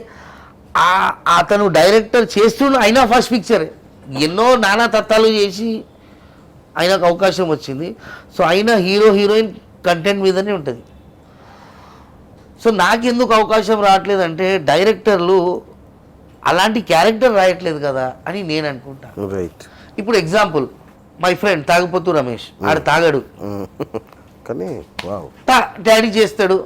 S2: అతను డైరెక్టర్ చేస్తున్న అయినా ఫస్ట్ పిక్చర్ ఎన్నో నానా తత్వాలు చేసి ఆయనకు అవకాశం వచ్చింది. సో అయినా హీరో హీరోయిన్ కంటెంట్ మీదనే ఉంటుంది. సో నాకెందుకు అవకాశం రావట్లేదంటే డైరెక్టర్లు అలాంటి క్యారెక్టర్ రాయట్లేదు కదా అని నేను అనుకుంటా.
S1: రైట్.
S2: ఇప్పుడు ఎగ్జాంపుల్, మై ఫ్రెండ్ తాగుపోతూ రమేష్, ఆడు తాగడు
S1: కానీ
S2: డాడీ చేస్తాడు.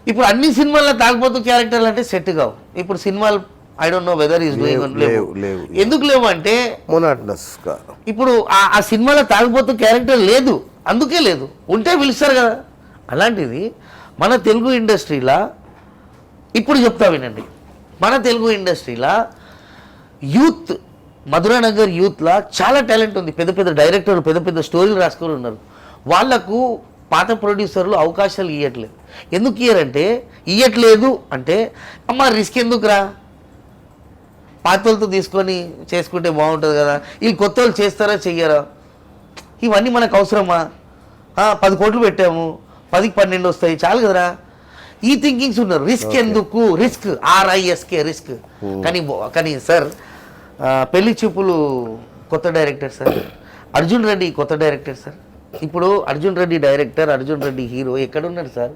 S2: ఇప్పుడు అన్ని సినిమాల్లో తాగుబోతు క్యారెక్టర్లు అంటే సెట్ కావు. ఇప్పుడు సినిమాలు I don't know whether is doing లేవు. ఎందుకు లేవు అంటే
S1: మొనాటనస్గా
S2: ఇప్పుడు ఆ సినిమాలో తాగుబోతు క్యారెక్టర్ లేదు, అందుకే లేదు. ఉంటే పిలుస్తారు కదా. అలాంటిది మన తెలుగు ఇండస్ట్రీలో ఇప్పుడు చెప్తా వినండి, మన తెలుగు ఇండస్ట్రీలో యూత్, మధురానగర్ యూత్లో చాలా టాలెంట్ ఉంది. పెద్ద పెద్ద డైరెక్టర్లు, పెద్ద పెద్ద స్టోరీలు రాసుకొని ఉన్నారు. వాళ్లకు పాత ప్రొడ్యూసర్లు అవకాశాలు ఇవ్వట్లేదు. ఎందుకు ఇయ్యరంటే, ఇవ్వట్లేదు అంటే అమ్మ రిస్క్ ఎందుకురా, పాతలతో తీసుకొని చేసుకుంటే బాగుంటుంది కదా, వీళ్ళు కొత్త వాళ్ళు చేస్తారా చెయ్యరా, ఇవన్నీ మనకు అవసరమా, 10 కోట్లు పెట్టాము 10కి 12 వస్తాయి చాలు కదరా, ఈ థింకింగ్స్ ఉన్నారు. రిస్క్ ఎందుకు, రిస్క్ RISK రిస్క్. కానీ సార్ పెళ్లి చూపులు కొత్త డైరెక్టర్ సార్, అర్జున్ రెడ్డి కొత్త డైరెక్టర్ సార్. ఇప్పుడు అర్జున్ రెడ్డి డైరెక్టర్, అర్జున్ రెడ్డి హీరో ఎక్కడున్నారు సార్?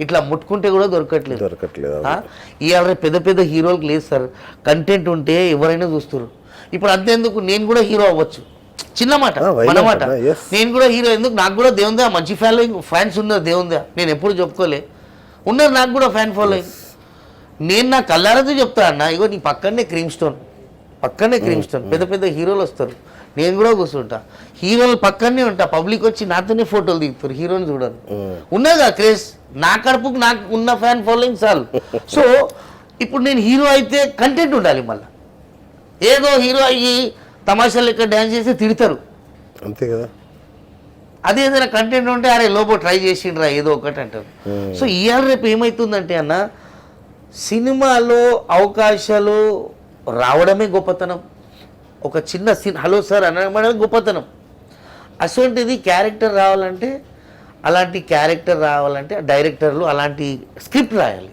S2: ఇట్లా ముట్టుకుంటే కూడా దొరకట్లేదు. ఇవాళ పెద్ద పెద్ద హీరోలకు లేదు సార్, కంటెంట్ ఉంటే ఎవరైనా చూస్తారు. ఇప్పుడు అంతేందుకు, నేను కూడా హీరో అవ్వచ్చు, చిన్న మాట మన మాట, నేను కూడా హీరో ఎందుకు, నాకు కూడా దేవుందా మంచి ఫ్యాన్స్ ఉన్నారు, దేవుందా నేను ఎప్పుడు చెప్పుకోలే, ఉన్నారు నాకు కూడా ఫ్యాన్ ఫాలోయింగ్. నేను నా కళ్ళారతో చెప్తా అన్న, ఇగో నీ పక్కనే క్రీమ్ స్టోన్ పెద్ద పెద్ద హీరోలు వస్తారు, నేను కూడా కూర్చుంటా, హీరోలు పక్కనే ఉంటా, పబ్లిక్ వచ్చి నాతోనే ఫోటోలు దిగుతారు, హీరోని చూడరు. ఉన్నదా క్రేజ్, నా కడుపుకు నాకు ఉన్న ఫ్యాన్ ఫాలోయింగ్ చాలు. సో ఇప్పుడు నేను హీరో అయితే కంటెంట్ ఉండాలి. మళ్ళీ ఏదో హీరో అయ్యి తమాషా లెక్క డ్యాన్స్ చేసి తిడతారు,
S1: అంతే కదా.
S2: అదే ఏదైనా కంటెంట్ ఉంటే అరే లోపో ట్రై చేసిండ్రా ఏదో ఒకటి అంటారు. సో ఇవాళ రేపు ఏమవుతుందంటే అన్న, సినిమాలో అవకాశాలు రావడమే గొప్పతనం. ఒక చిన్న హలో సార్ అనడం గొప్పతనం. అటువంటిది క్యారెక్టర్ రావాలంటే, అలాంటి క్యారెక్టర్ రావాలంటే డైరెక్టర్లు అలాంటి స్క్రిప్ట్ రాయాలి.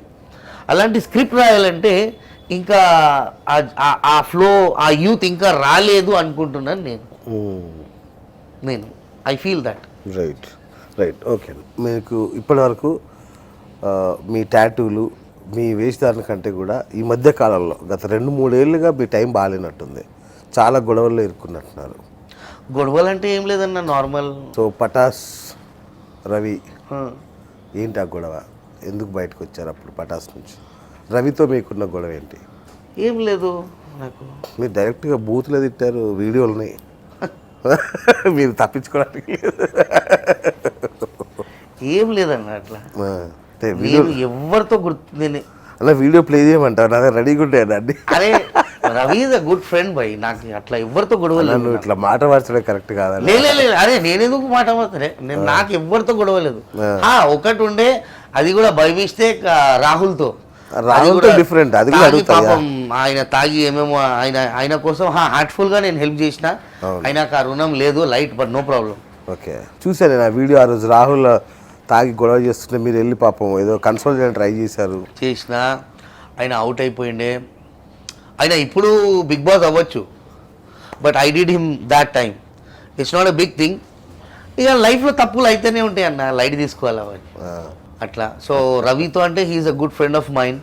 S2: అలాంటి స్క్రిప్ట్ రాయాలంటే ఇంకా ఆ ఫ్లో, ఆ యూత్ ఇంకా రాలేదు అనుకుంటున్నాను నేను I feel that.
S1: Right okay. మీకు ఇప్పటివరకు మీ టాటూలు, మీ వేషధారణ కంటే కూడా ఈ మధ్య కాలంలో గత 2-3 ఏళ్ళుగా మీ టైం బాగాలేనట్టుంది, చాలా గొడవల్లో ఇరుక్కున్నట్టున్నారు.
S2: గొడవలు అంటే ఏం లేదన్న, నార్మల్.
S1: సో పటాస్ రవి ఏంటి ఆ గొడవ, ఎందుకు బయటకు వచ్చారు అప్పుడు పటాస్ నుంచి? రవితో మీకున్న గొడవ ఏంటి?
S2: ఏం లేదు, నాకు
S1: మీరు డైరెక్ట్గా బూత్లో తిట్టారు, వీడియోలున్నాయి, మీరు తప్పించుకోవడానికి
S2: ఏం లేదన్న. అట్లా ఎవరితో నేను
S1: అలా వీడియో ప్లే చేయమంటారు, నా రెడీగా ఉంటాను అండి.
S2: అరే Ravi is a good friend by, నాకు అట్లా ఎవరితో గొడవ లేదు.
S1: నువ్వు ఇట్లా మాట మార్చడం కరెక్ట్ కాదా?
S2: లేదు, అరే నేను ఎందుకు మాట మారుతానే, నేను నాకు ఎవరితో గొడవ లేదు. ఒకటి ఉండే, అది కూడా బై మిస్టేక్ రాహుల్తో
S1: డిఫరెంట్. అది
S2: పాపం ఆయన తాగి ఏమేమో ఆయన కోసం హార్ట్ఫుల్ గా నేను హెల్ప్ చేసిన, ఆయనకు ఆ రుణం లేదు, light, but no problem.
S1: Okay, చూసాను నేను ఆ వీడియో. ఆ రోజు రాహుల్ తాగి గొడవ చేస్తుంటే మీరు వెళ్ళి పాపం ఏదో కన్సోల్ చేయడానికి ట్రై చేసిన,
S2: ఆయన అవుట్ అయిపోయిండే. ఆయన ఇప్పుడు బిగ్ బాస్ అవ్వచ్చు, but I did him that time. It's not a big thing. ఇక లైఫ్లో తప్పులు అయితేనే ఉంటాయి అన్న, లైట్ తీసుకోవాలి అవన్నీ అట్లా. సో రవితో అంటే he is a good friend of mine,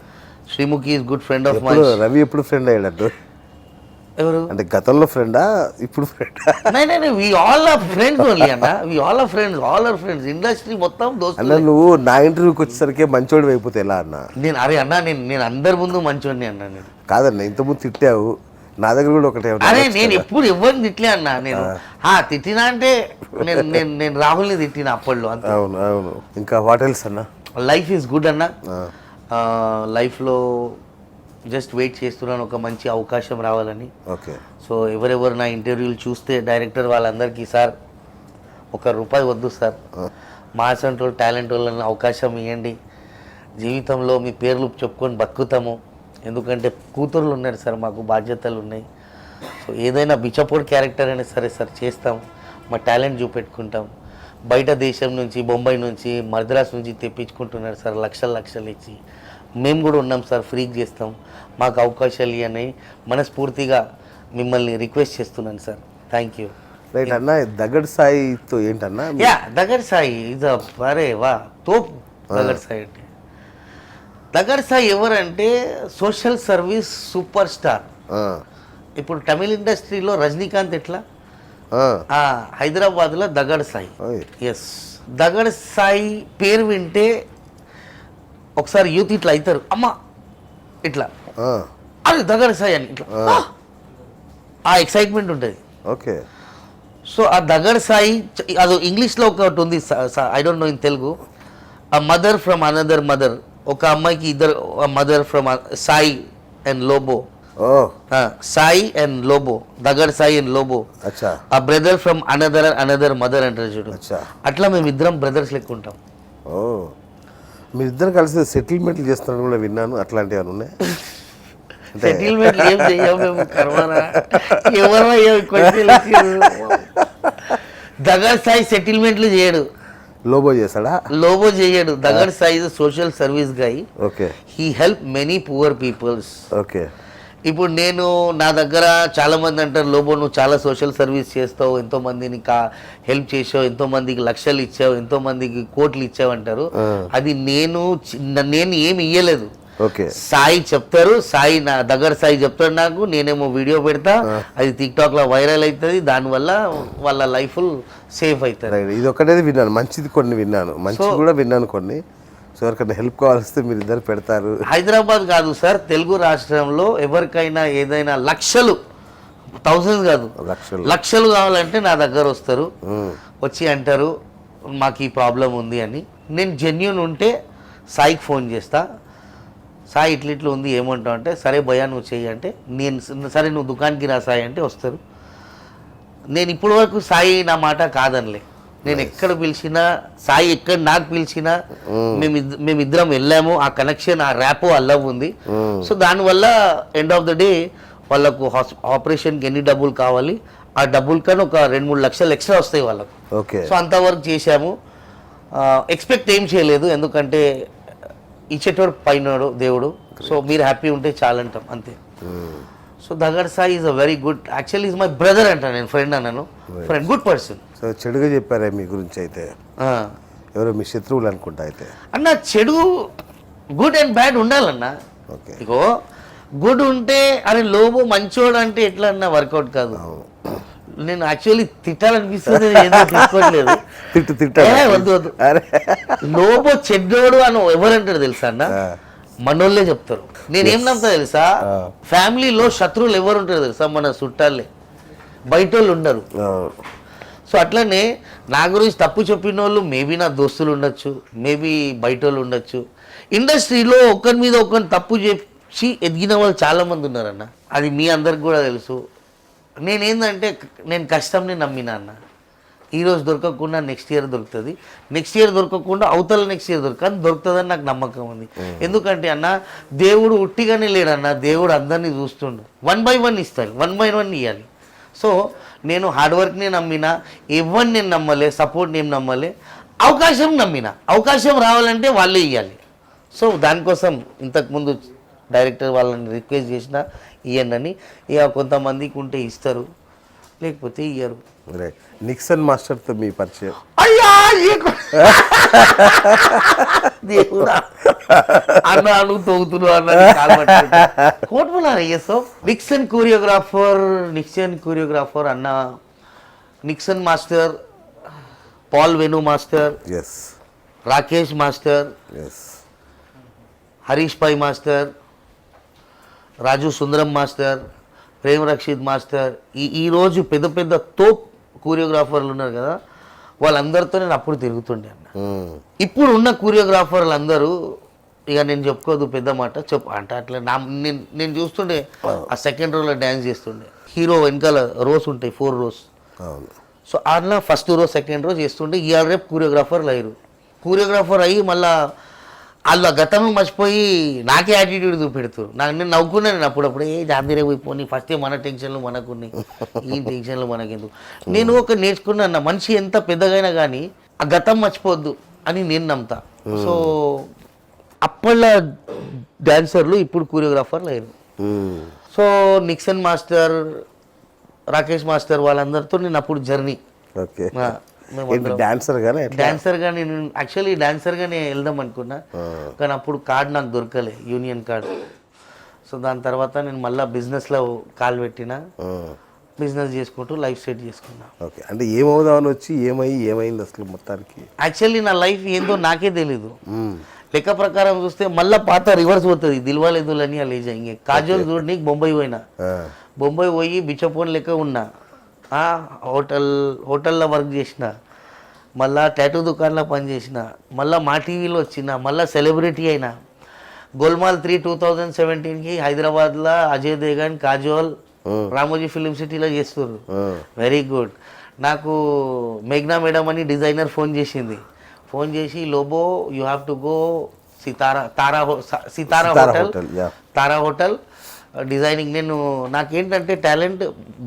S2: Sreemukhi is good friend of mine.
S1: Ravi ఎప్పుడు ఫ్రెండ్ అయ్యాడు?
S2: ఎవరు
S1: అంటే గతంలో ఫ్రెండా, ఇప్పుడు ఫ్రెండా?
S2: We all are friends only అన్న, we all are friends, all are friends, industry మొత్తం దోస్తులు.
S1: అన్న నువ్వు నా ఇంటర్వ్యూకి వచ్చేసరికి మంచోడు అయిపోతే ఎలా అన్న?
S2: నేను అందరి ముందు మంచోడిని అన్నా. నేను
S1: కాదన్న, ఇంతకుముందు తిట్టావు, నా దగ్గర కూడా ఒకటే.
S2: అరే నేను ఎప్పుడు ఎవరిని తిట్టలే అన్నా. నేను తిట్టినా అంటే నేను రాహుల్ని తిట్టిన అప్పట్లో.
S1: అవును. ఇంకా వాట్ ఎల్స్ అన్న?
S2: లైఫ్ ఈజ్ గుడ్ అన్న. లైఫ్లో జస్ట్ వెయిట్ చేస్తున్నాను ఒక మంచి అవకాశం రావాలని.
S1: ఓకే.
S2: సో ఎవరెవరు నా ఇంటర్వ్యూలు చూస్తే డైరెక్టర్ వాళ్ళందరికీ, సార్ ₹1 వద్దు సార్, మాస్ అంటూ టాలెంట్ వాళ్ళని అవకాశం ఇవ్వండి, జీవితంలో మీ పేర్లు చెప్పుకొని బతుకుతాము, ఎందుకంటే కూతుర్లు ఉన్నారు సార్, మాకు బాధ్యతలు ఉన్నాయి. సో ఏదైనా బిచ్చపోడ్ క్యారెక్టర్ అయినా సరే సార్ చేస్తాం, మా టాలెంట్ చూపెట్టుకుంటాం. బయట దేశం నుంచి, బొంబాయి నుంచి, మద్రాస్ నుంచి తెప్పించుకుంటున్నారు సార్, లక్షలు ఇచ్చి. మేము కూడా ఉన్నాం సార్, ఫ్రీగా చేస్తాం, మాకు అవకాశాలు ఇవన్నీ మనస్ఫూర్తిగా మిమ్మల్ని రిక్వెస్ట్ చేస్తున్నాను సార్. Thank you.
S1: రైట్ అన్న. దగడ్ సాయితో ఏంటన్నా?
S2: దగడ్ సాయి ఇస్ అరే వా తోపు. దగడ్ సాయి అంటే, దగడ్ సాయి ఎవరంటే సోషల్ సర్వీస్ సూపర్ స్టార్. ఇప్పుడు తమిళ ఇండస్ట్రీలో రజనీకాంత్ ఎట్లా, హైదరాబాద్లో దగడ్ సాయి. ఎస్, దగడ్ సాయి పేరు వింటే ఒకసారి యూత్ ఇట్లా అవుతారు, అమ్మ ఇట్లా
S1: ఆ,
S2: అది దగ్గర సాయి అని ఇట్లా ఆ ఎక్సైట్మెంట్ ఉంటుంది.
S1: ఓకే.
S2: సో ఆ దగ్గర సాయి అది ఇంగ్లీష్లో ఒకటి ఉంది, I don't know in Telugu, ఆ మదర్ ఫ్రమ్ అనదర్ మదర్. ఒక అమ్మాయికి ఇద్దరు mother from Sai and Lobo,
S1: ఓ
S2: సాయి అండ్ లోబో, దగ్గర సాయి అండ్ లోబో.
S1: అచ్చా
S2: ఆ బ్రదర్ ఫ్రమ్ అనదర్ మదర్ అంటారు చూడు.
S1: అచ్చా.
S2: అట్లా మేము ఇద్దరం బ్రదర్స్ లెక్క ఉంటాం.
S1: ఓ మీరిద్దరు కలిసి సెటిల్మెంట్లు చేస్తున్నారు కూడా విన్నాను. అట్లాంటివి ఏమైనా ఉన్నాయి?
S2: సెటిల్మెంట్ ఏం చెయ్యం మేము, కర్మరా ఎవరో దగ్గర సాయి సెటిల్మెంట్లు చేయడు,
S1: లోబో చేస్తాడా?
S2: లోబో చేయడు. దగ్గర Sai social service guy.
S1: Okay
S2: he help many poor peoples.
S1: Okay.
S2: ఇప్పుడు నేను నా దగ్గర చాలా మంది అంటారు, లోబో నువ్వు చాలా సోషల్ సర్వీస్ చేస్తావు, ఎంతో మందిని హెల్ప్ చేసావు, ఎంతో మందికి లక్షలు ఇచ్చావు, ఎంతో మందికి కోట్లు ఇచ్చావు అంటారు. అది నేను ఏమి ఇయ్యలేదు.
S1: ఓకే.
S2: సాయి చెప్తారు, సాయి నా దగ్గర సాయి చెప్తాడు నాకు, నేనేమో వీడియో పెడతా, అది టిక్టాక్ లో వైరల్ అవుతుంది, దానివల్ల వాళ్ళ లైఫ్ సేఫ్ అవుతుంది.
S1: రైట్. ఇది ఒకటేది విన్నాను, మంచిది కొన్ని విన్నాను, మంచిది కూడా విన్నాను కొన్ని. సో ఎవరికైనా హెల్ప్ కావాల్స్తే మీరు ఇద్దరు పెడతారు.
S2: హైదరాబాద్ కాదు సార్, తెలుగు రాష్ట్రంలో ఎవరికైనా ఏదైనా లక్షలు, థౌసండ్స్ కాదు లక్షలు కావాలంటే నా దగ్గర వస్తారు, వచ్చి అంటారు మాకు ఈ ప్రాబ్లం ఉంది అని. నేను జెన్యూన్ ఉంటే సాయికి ఫోన్ చేస్తా, సాయి ఇట్లా ఉంది ఏమంటావు అంటే, సరే భయ్యా నువ్వు చెయ్యి అంటే, నేను సరే నువ్వు దుకాణానికి రా సాయి అంటే వస్తారు. నేను ఇప్పటి వరకు సాయి నా మాట కాదనిలే, నేను ఎక్కడ పిలిచినా సాయి ఎక్కడ నాకు పిలిచినా మేమిద్దరం వెళ్ళాము, ఆ కనెక్షన్ ఆ ర్యాపో అల్లవ్ ఉంది. సో దానివల్ల ఎండ్ ఆఫ్ ద డే వాళ్ళకు ఆపరేషన్కి ఎన్ని డబ్బులు కావాలి, ఆ డబ్బులు కానీ ఒక 2-3 లక్షలు ఎక్స్ట్రా వస్తాయి వాళ్ళకు.
S1: ఓకే.
S2: సో అంతవరకు చేశాము. ఎక్స్పెక్ట్ ఏం చేయలేదు, ఎందుకంటే ఇచ్చేటోడు పైనడు దేవుడు. సో మీరు హ్యాపీ ఉంటే చాలంటాం అంతే. సో దగ్గర Sai is a very good, actually is my brother అంట, నేను ఫ్రెండ్ అన్నాను, ఫ్రెండ్, గుడ్ పర్సన్.
S1: సో చెడుగా చెప్పారే మీ గురించి అయితే, ఎవరో మీ శత్రువులు అనుకుంటా అయితే.
S2: అన్న చెడు గుడ్ అండ్ బ్యాడ్ ఉండాలన్నా.
S1: ఓకే.
S2: ఇగో గుడ్ ఉంటే అరే లోబో మంచోడు అంటే ఎట్లా అన్నా వర్కౌట్ కాదు. నేను యాక్చువల్లీ తిట్టాలనిపిస్తుంది, ఏదో తిట్టుకోవట్లేదు. వద్దు వద్దు. లోబో చెడ్డోడు అని ఎవరంటారు తెలుసా అన్న, మనోళ్ళే చెప్తారు. నేనేం నమ్ముతా తెలుసా, ఫ్యామిలీలో శత్రువులు ఎవరు ఉంటారు తెలుసా, మన చుట్టాలే, బయట వాళ్ళు ఉండరు. సో అట్లనే నా గురించి తప్పు చెప్పిన వాళ్ళు మేబీ నా దోస్తులు ఉండొచ్చు, మేబీ బయట వాళ్ళు ఉండొచ్చు. ఇండస్ట్రీలో ఒకరి మీద ఒకరిని తప్పు చెప్పి ఎదిగిన వాళ్ళు చాలామంది ఉన్నారన్న, అది మీ అందరికి కూడా తెలుసు. నేనేందంటే నేను కష్టంని నమ్మినా అన్న, ఈరోజు దొరకకుండా నెక్స్ట్ ఇయర్ దొరుకుతుంది, నెక్స్ట్ ఇయర్ దొరకకుండా అవతల నెక్స్ట్ ఇయర్ దొరుకుతుందని నాకు నమ్మకం ఉంది. ఎందుకంటే అన్న దేవుడు ఉట్టిగానే లేడన్న, దేవుడు అందరినీ చూస్తుండు, 1 by 1 ఇస్తాడు, 1 by 1 ఇవ్వాలి. సో నేను హార్డ్ వర్క్ని నమ్మినా, ఎవరిని నేను నమ్మలే, సపోర్ట్ నేను నమ్మలే, అవకాశం నమ్మిన, అవకాశం రావాలంటే వాళ్ళే ఇవ్వాలి. సో దానికోసం ఇంతకుముందు డైరెక్టర్ వాళ్ళని రిక్వెస్ట్ చేసిన ఇవ్వండి అని. ఇక కొంతమందికి ఉంటే ఇస్తారు, లేకపోతే ఇయ్యరు.
S1: నిక్సన్ మాస్టర్తో మీ పరిచయం?
S2: అయ్యా దేవుడా అన్నాను, తోగుతులు అన్నాను, కోట్మలారా చేస్తావు. నిక్సన్ కోరియోగ్రాఫర్ అన్న, Nixon master, Paul Venu master, Rakesh master, Harish Pai master, Raju Sundaram master, Prem Rakshit master, ఈరోజు పెద్ద పెద్ద తోప్ కోరియోగ్రాఫర్లు ఉన్నారు కదా, వాళ్ళందరితో నేను అప్పుడు తిరుగుతుండే అన్న. ఇప్పుడు ఉన్న కోరియోగ్రాఫర్లు అందరూ ఇక నేను చెప్పుకోదు పెద్ద మాట అంటే అట్లా నేను చూస్తుండే, ఆ సెకండ్ రోలో డ్యాన్స్ చేస్తుండే, హీరో వెనకాల రోస్ ఉంటాయి 4 rows. సో అట్లా ఫస్ట్ రో సెకండ్ రో చేస్తుండే. ఇవాళ రేపు కోరియోగ్రాఫర్ అయ్యి మళ్ళీ వాళ్ళు గతం మర్చిపోయి నాకే యాటిట్యూడ్ చూపెడుతారు. నేను నవ్వుకున్నాను అప్పుడప్పుడు, జాబీరే పోయిపోయి ఫస్ట్ మన టెన్షన్లు మనకున్నాయి, ఈ టెన్షన్లు మనకెందుకు. నేను ఒక నేర్చుకున్నా, మనిషి ఎంత పెద్దగైనా కానీ ఆ గతం మర్చిపోవద్దు అని నేను నమ్ముతా. సో అప్పట్లో డాన్సర్లు ఇప్పుడు కోరియోగ్రాఫర్లు అయ్యారు. So Nixon master, Rakesh master వాళ్ళందరితో నేను అప్పుడు జర్నీ. డాన్సర్గా నేను యాక్చువల్లీ డాన్సర్గానే వెళ్దాం అనుకున్నా, కానీ అప్పుడు కార్డ్ నాకు దొరకలే, యూనియన్ కార్డ్. సో దాని తర్వాత నేను మళ్ళీ బిజినెస్లో కాలు పెట్టిన. బిజినెస్ చేసుకుంటూ లైఫ్ సెట్ చేసుకున్నా.
S1: ఓకే, అంటే ఏమవుదామని వచ్చి ఏమైంది అసలు మొత్తానికి?
S2: యాక్చువల్లీ నా లైఫ్ ఏందో నాకే తెలీదు. లెక్క ప్రకారం చూస్తే మళ్ళీ పాత రివర్స్ పోతుంది. దిల్వాలే దుల్హనియా లే జాయేంగే కాజోల్ చూడనీకి బొంబాయి పోయినా. బొంబాయి పోయి బిచ్చపోన్ లెక్క ఉన్నా. హోటల్లో వర్క్ చేసిన, మళ్ళా టాటూ దుకాణంలో పనిచేసిన, మళ్ళీ మా టీవీలో వచ్చిన, మళ్ళీ సెలబ్రిటీ అయినా. గోల్మాల్ 3 2017కి హైదరాబాద్లో అజయ్ దేవగన్, కాజోల్, రామోజీ ఫిలిం సిటీలో చేస్తున్నారు. Very good. నాకు మేఘ్నా మేడం అని డిజైనర్ ఫోన్ చేసింది. ఫోన్ చేసి Lobo you have to go Sitara hotel designing. నాకేంటంటే టాలెంట్,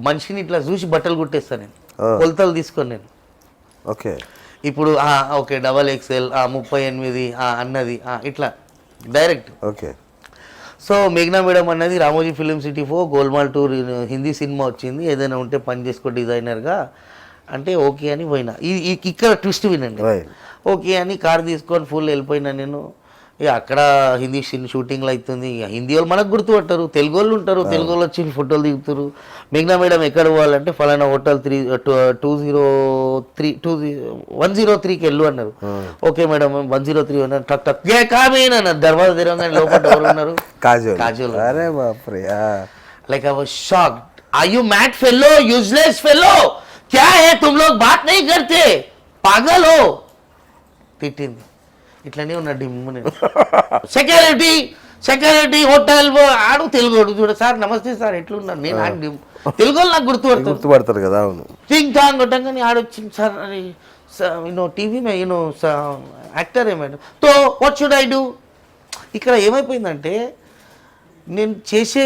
S2: మనిషిని ఇట్లా చూసి బట్టలు కుట్టేస్తాను నేను, కొలతలు తీసుకొని నేను.
S1: ఓకే,
S2: ఇప్పుడు ఓకే XXL 38 అన్నది ఇట్లా డైరెక్ట్.
S1: ఓకే.
S2: సో మేఘ్నా మేడం అన్నది Ramoji film city golmaal tour Hindi cinema వచ్చింది, ఏదైనా ఉంటే పని చేసుకో డిజైనర్గా అంటే ఓకే అని పోయినా. ఇక్కడ ట్విస్ట్ వినండి. ఓకే అని కార్ తీసుకొని ఫుల్ వెళ్ళిపోయినా నేను. ఇక అక్కడ హిందీ షూటింగ్లో అవుతుంది. ఇక హిందీ వాళ్ళు మనకు గుర్తుపట్టారు, తెలుగు వాళ్ళు ఉంటారు, తెలుగు వాళ్ళు వచ్చి ఫోటోలు దిగుతారు. మేఘ్నా మేడం ఎక్కడ పోవాలంటే ఫలానా హోటల్ 103కి వెళ్ళు అన్నారు. ఓకే మేడం 103 అన్నారు. టక్ టక్ అన్నారు. దర్వాజా తెరవగానే లోపల ఎవరు ఉన్నారు? కాజోల్.
S1: అరే బాప్రే.
S2: Like I was shocked. Are you mad fellow, useless fellow, క్యా హై తుమ్ లోగ్ బాత్ నహీ కర్తే, పాగల్ హో. తిట్టింది. ఇట్లనే ఉన్న డిమ్ము నేను. సెక్యూరిటీ హోటల్ ఆడు తెలుగు చూడ సార్ నమస్తే సార్ ఎట్లున్నారు, నేను ఆడు డిమ్ తెలుగు వాళ్ళు నాకు
S1: గుర్తుపడతారు కదా. అవును.
S2: థింక్ టాంగ్ కొట్టంగానే ఆడొచ్చింది. సార్ అరే యూనో టీవీ మే యూనో యాక్టర్ మేడం తో వాట్ షుడ్ ఐ డూ. ఇక్కడ ఏమైపోయిందంటే నేను చేసే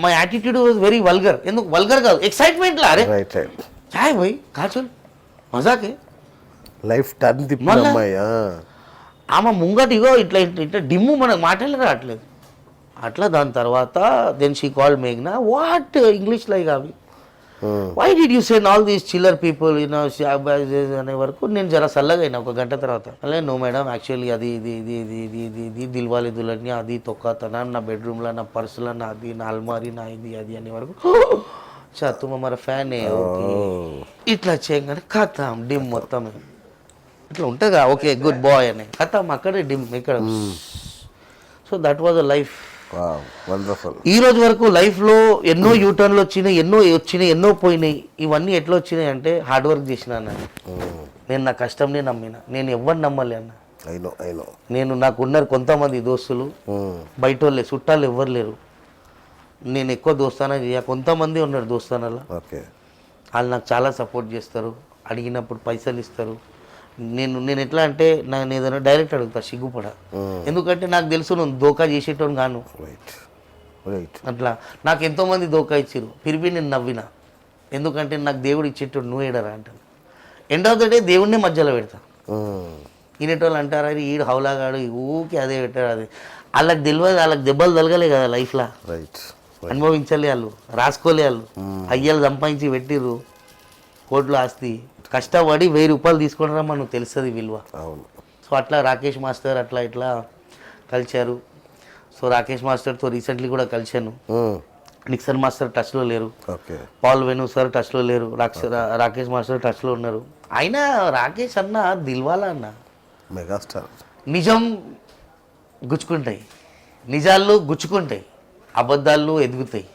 S2: my attitude was very vulgar. ఎందుకు వల్గర్ కాదు, ఎక్సైట్మెంట్లో. అరే చాయ్ భయ్ కాచోల్ మజాకే
S1: లైఫ్ టర్న్ తిప్పి
S2: ఆమె ముంగటిగో ఇట్లా ఇట్లా డిమ్ము మనకు మాటలు రావట్లేదు. అట్లా దాని తర్వాత దెన్ షీ కాల్డ్ మేఘ్నా. వాట్ ఇంగ్లీష్ లైక్ అవి, why did you send all these చిల్లర్ పీపుల్ యూనో అనే వరకు నేను జర సల్లగా అయినా. ఒక గంట తర్వాత అలా నో మేడం యాక్చువల్లీ అది ఇది దిల్వాలే దుల్హనియా అది తొక్కతన నా బెడ్రూమ్లో నా పర్సులో నా అది నా అల్మారీ నా ఇది అనే వరకు చా తుమ్మ మరి ఫ్యాన్ ఇట్లా చేయగానే ఖతం డిమ్ మొత్తం ఇట్లా ఉంటుందా. ఓకే గుడ్ బాయ్ అని ఖతం అక్కడే డిమ్ ఇక్కడ. So that was a life. ఈ రోజు వరకు లైఫ్లో ఎన్నో యూటర్న్లు వచ్చినాయి, ఎన్నో పోయినాయి. ఇవన్నీ ఎట్లా వచ్చినాయి అంటే హార్డ్ వర్క్ చేసిన నేను నా కష్టంనే నమ్మిన. నేను ఎవరిని నమ్మలే అన్న. నేను నాకు ఉన్నారు కొంతమంది దోస్తులు, బయట వాళ్ళే చుట్టాలు ఎవ్వరు లేరు. నేను ఎక్కువ దోస్తానా చేయ, కొంతమంది ఉన్నారు దోస్తానాలో. వాళ్ళు నాకు చాలా సపోర్ట్ చేస్తారు, అడిగినప్పుడు పైసలు ఇస్తారు. నేను ఎట్లా అంటే నేను ఏదైనా డైరెక్ట్ అడుగుతా సిగ్గుపడ. ఎందుకంటే నాకు తెలుసు నేను దోకా చేసేటోని గాను. అట్లా నాకు ఎంతోమంది దోకా ఇచ్చారు, పిరిపి నేను నవ్విన. ఎందుకంటే నాకు దేవుడు ఇచ్చేటోడు నువ్వు ఏడరా అంటాను. ఎండ్ ఆఫ్ ద డే దేవుడినే మధ్యలో పెడతా. ఈనేటోళ్ళు అంటారు అది ఈడు హౌలాగాడు ఊకి అదే పెట్టారు. అది వాళ్ళకి తెలియదు, వాళ్ళకి దెబ్బలు తలగలే కదా లైఫ్లో, అనుభవించలే వాళ్ళు, రాసుకోలే వాళ్ళు. అయ్యలు సంపాదించి పెట్టిర్రు కోట్లు ఆస్తి, కష్టపడి 1000 రూపాయలు తీసుకుంటారా మనకు తెలుస్తుంది విలువ. సో అట్లా రాకేష్ మాస్టర్ అట్లా ఇట్లా కలిశారు. సో రాకేష్ మాస్టర్తో రీసెంట్లీ కూడా కలిశాను. నిక్సన్ మాస్టర్ టచ్లో లేరు, పాల్ వేణు సార్ టచ్లో లేరు, రాకేష్ మాస్టర్ టచ్లో ఉన్నారు. అయినా రాకేష్ అన్న దిల్వాలా అన్న
S1: మెగాస్టార్.
S2: నిజం గుచ్చుకుంటాయి, నిజాలు గుచ్చుకుంటాయి, అబద్ధాలు ఎదుగుతాయి.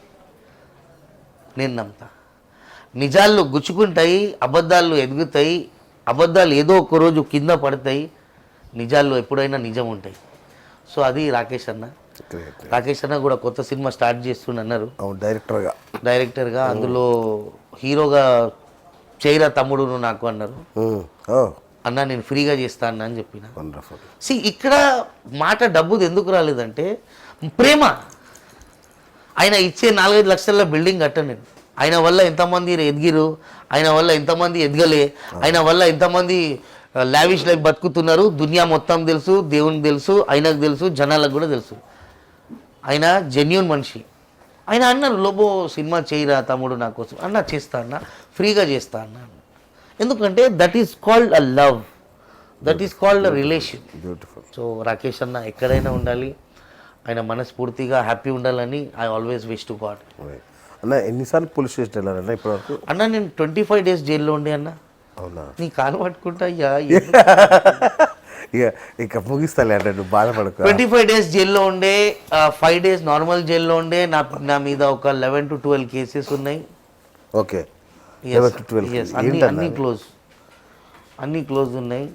S2: నేను నమ్ముతా. నిజాలు గుచ్చుకుంటాయి, అబద్ధాలు ఎదుగుతాయి. అబద్ధాలు ఏదో ఒక రోజు కింద పడతాయి, నిజాలు ఎప్పుడైనా నిజం ఉంటాయి. సో అది రాకేష్ అన్న. రాకేష్ అన్న కూడా కొత్త సినిమా స్టార్ట్ చేస్తున్నారు డైరెక్టర్గా. అందులో హీరోగా చేయరా తమ్ముడు నాకు అన్నారు. అన్న నేను ఫ్రీగా చేస్తా అన్న అని చెప్పిన. ఇక్కడ మాట డబ్బుది ఎందుకు రాలేదంటే ప్రేమ. ఆయన ఇచ్చే 4-5 లక్షల బిల్డింగ్ కట్ట నేను. ఆయన వల్ల ఎంతమంది ఎదిగిరు, ఆయన వల్ల ఎంతమంది ఎదగలే, ఆయన వల్ల ఎంతమంది లావిష్ లైఫ్ బతుకుతున్నారు. దునియా మొత్తం తెలుసు, దేవునికి తెలుసు, ఆయనకు తెలుసు, జనాలకు కూడా తెలుసు. ఆయన జెన్యూన్ మనిషి. ఆయన అన్నారు లోబో సినిమా చేయరా తమ్ముడు నా కోసం. అన్న చేస్తా అన్న, ఫ్రీగా చేస్తా అన్న. ఎందుకంటే that is called a love, that is called a relation. So Rakesh అన్న ఎక్కడైనా ఉండాలి, ఆయన మనస్ఫూర్తిగా హ్యాపీ ఉండాలని I always wish to God.
S1: అన్న ఎన్నిసార్లు పోలీస్ స్టేషన్ వెళ్ళారన్న ఇప్పటివరకు?
S2: అన్న నేను 25 days జైల్లో ఉండే అన్న.
S1: అవునా?
S2: నీ కాలు పట్టుకుంటా అయ్యా.
S1: ఇక ఇక ముగిస్తాలే అంటే నువ్వు బాధపడకు.
S2: 25 days జైల్లో ఉండే, 5 days నార్మల్ జైల్లో ఉండే. నా మీద ఒక 11 to 12 కేసెస్ ఉన్నాయి.
S1: ఓకే.
S2: అన్ని క్లోజ్ ఉన్నాయి.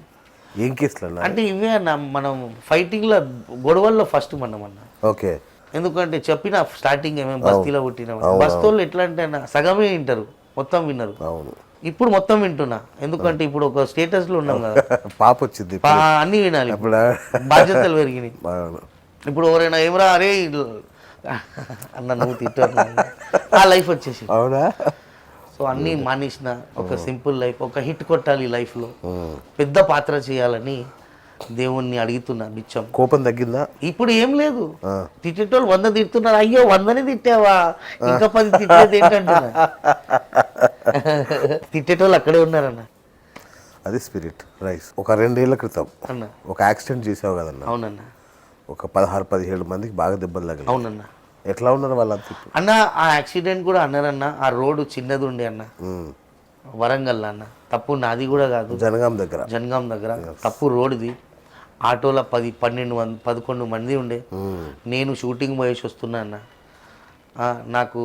S1: ఏం కేసులు
S2: అంటే ఇవే అన్న, మనం ఫైటింగ్లో గొడవల్లో ఫస్ట్ మనం అన్న.
S1: ఓకే.
S2: ఎందుకంటే చెప్పిన స్టార్టింగ్ ఏమేమి బస్తీలో పుట్టిన బస్తోళ్ళు ఎట్లా అంటే అన్న సగమే వింటారు, మొత్తం విన్నారు.
S1: అవును.
S2: ఇప్పుడు మొత్తం వింటున్నా, ఎందుకంటే ఇప్పుడు ఒక స్టేటస్ లో ఉన్నాం కదా,
S1: పాప వచ్చింది,
S2: అన్ని వినాలి, బాధ్యతలు పెరిగినాయి. ఇప్పుడు ఎవరైనా ఏమరా అరే అన్న నువ్వు తిట్టారు, ఆ లైఫ్ వచ్చేసి.
S1: అవునా?
S2: సో అన్నీ మానేసిన, ఒక సింపుల్ లైఫ్, ఒక హిట్ కొట్టాలి లైఫ్లో, పెద్ద పాత్ర చేయాలని దేవుణ్ణి అడుగుతున్నా బిచ్చం.
S1: కోపం తగ్గిందా?
S2: ఇప్పుడు ఏం లేదు. తిట్టేటోళ్ళు 100 తిడుతున్నారు, అయ్యో 100నే తిట్టావా ఇంకా 10 తిట్టేది ఏంటంటున్నా. తిట్టేటోళ్ళు అక్కడే ఉన్నారన్న.
S1: అది స్పిరిట్ రైస్. ఒక 2 ఏళ్ల క్రితం
S2: అన్న
S1: ఒక యాక్సిడెంట్ చేసావు కదన్న?
S2: అవునన్న.
S1: ఒక 16-17 మందికి బాగా దెబ్బలు తగిలి.
S2: అవునన్న.
S1: ఎట్లా ఉన్నారు వాళ్ళంతా
S2: అన్న? ఆ యాక్సిడెంట్ కూడా అన్నారన్న, ఆ రోడ్డు చిన్నది ఉండే అన్న, వరంగల్ అన్న. తప్పు నాది కూడా కాదు, జనగాం దగ్గర తప్పు రోడ్డుది. ఆటోలో 11 మంది ఉండే. నేను షూటింగ్ పోయేసి వస్తున్నా అన్న. నాకు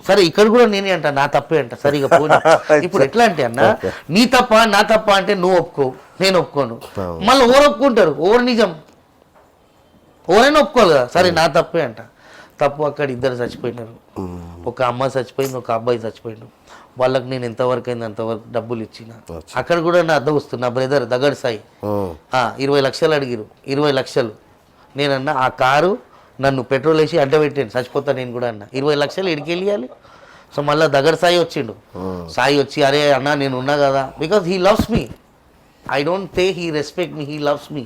S2: సరే ఇక్కడ కూడా నేనే అంట నా తప్పే అంట. సరే ఇక పోనీ. ఇప్పుడు ఎట్లా అంటే అన్న, నీ తప్ప నా తప్ప అంటే నువ్వు ఒప్పుకో, నేను ఒప్పుకోను. మళ్ళీ ఓరు ఒప్పుకుంటారు, ఓరు నిజం, ఓరైనా ఒప్పుకోవాలి కదా. సరే నా తప్పే అంట. తప్పు అక్కడ 2 చచ్చిపోయినారు. ఒక అమ్మ చచ్చిపోయింది, ఒక అబ్బాయి చచ్చిపోయిండు. వాళ్ళకి నేను ఎంతవరకు అయింది అంతవరకు డబ్బులు ఇచ్చిన. అక్కడ కూడా నా అద్దె వస్తుంది. నా బ్రదర్ దగడ్ సాయి 20 లక్షలు అడిగిరు, 20 లక్షలు. నేనన్నా ఆ కారు నన్ను పెట్రోల్ వేసి అడ్డ పెట్టాను, చచ్చిపోతా నేను కూడా అన్న. 20 లక్షలు ఎడికి వెళ్ళాలి. సో మళ్ళీ దగడ్ సాయి వచ్చిండు. సాయి వచ్చి అరే అన్న నేను ఉన్నా కదా, because he loves me. I don't they he respect me, he loves me.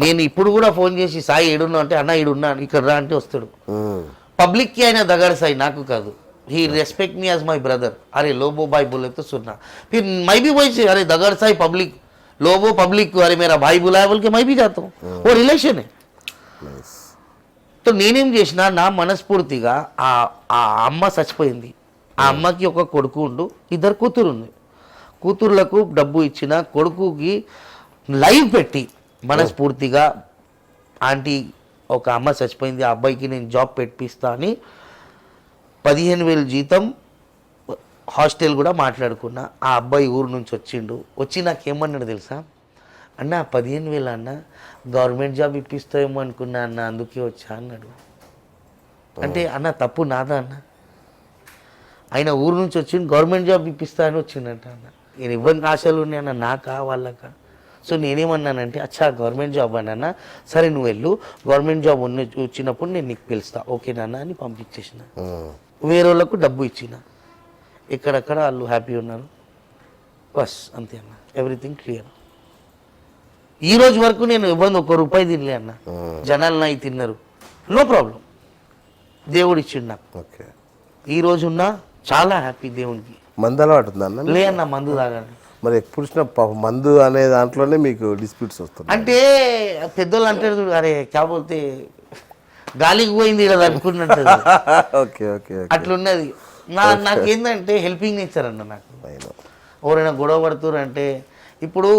S2: నేను ఇప్పుడు కూడా ఫోన్ చేసి సాయి ఏడున్నా అంటే అన్న ఈడున్నా ఇక్కడ రా అంటే వస్తాడు. పబ్లిక్కి అయినా దగడ్ సాయి, నాకు కాదు. He respect me as my brother. अरे लोबो भाई बोले तो सुनना. फिर मैं भी वही से, अरे दगड़ साई पब्लिक, लोबो पब्लिक को अरे मेरा भाई बुलाया बोल के मैं भी जाता हूँ. वो रिलेशन है. तो నేనేం చేసినా నా మనస్ఫూర్తిగా ఆ అమ్మ చచ్చిపోయింది, ఆ అమ్మకి ఒక కొడుకు ఉండు, 2 కూతురు ఉంది. కూతుర్లకు డబ్బు ఇచ్చిన, కొడుకుకి లైవ్ పెట్టి మనస్ఫూర్తిగా ఆంటీ ఒక అమ్మ చచ్చిపోయింది, ఆ అబ్బాయికి నేను జాబ్ పెట్టిస్తా అని 15,000 జీతం, హాస్టల్ కూడా మాట్లాడుకున్నా. ఆ అబ్బాయి ఊరు నుంచి వచ్చిండు. వచ్చి నాకేమన్నాడు తెలుసా అన్న, 15,000 అన్న గవర్నమెంట్ జాబ్ ఇప్పిస్తాయేమో అనుకున్నా అన్న, అందుకే వచ్చా అన్నాడు. అంటే అన్న తప్పు నాదా అన్న? ఆయన ఊరు నుంచి వచ్చిండు, గవర్నమెంట్ జాబ్ ఇప్పిస్తా అని వచ్చిందంట అన్న. నేను ఇవ్వని ఆశలు ఉన్నాయన్న, నాకా వాళ్ళకా? సో నేనేమన్నానంటే అచ్చా గవర్నమెంట్ జాబ్ అన్న, సరే నువ్వు వెళ్ళు, గవర్నమెంట్ జాబ్ వచ్చినప్పుడు నేను నీకు పిలుస్తా, ఓకేనా అని పంపించేసిన. వేరే వాళ్ళకు డబ్బు ఇచ్చిన, ఎక్కడెక్కడ వాళ్ళు హ్యాపీ ఉన్నారు, బస్ అంతే అన్న. Everything clear. ఈ రోజు వరకు నేను ఇవ్వను, 1 రూపాయి తినలే అన్న. జనాలు నాయి తిన్నారు, నో ప్రాబ్లం. దేవుడు ఇచ్చిండు నాకు. ఈ రోజు ఉన్నా చాలా హ్యాపీ దేవుడికి.
S1: మందు అలవాటు ఉందా అన్న?
S2: లే అన్న, మందు తాగాలి.
S1: మరి ఎప్పుడు చూసినా మందు అనే దాంట్లోనే మీకు డిస్ప్యూట్స్ వస్తుంది.
S2: అంటే పెద్దోళ్ళు అంటారు, అరే కాకపోతే గాలికి పోయింది ఇలా అనుకున్నట్టు.
S1: ఓకే ఓకే,
S2: అట్లున్నది. నాకేందంటే హెల్పింగ్ నేచర్ అన్న. నాకు ఎవరైనా గొడవ పడుతున్నారు అంటే, ఇప్పుడు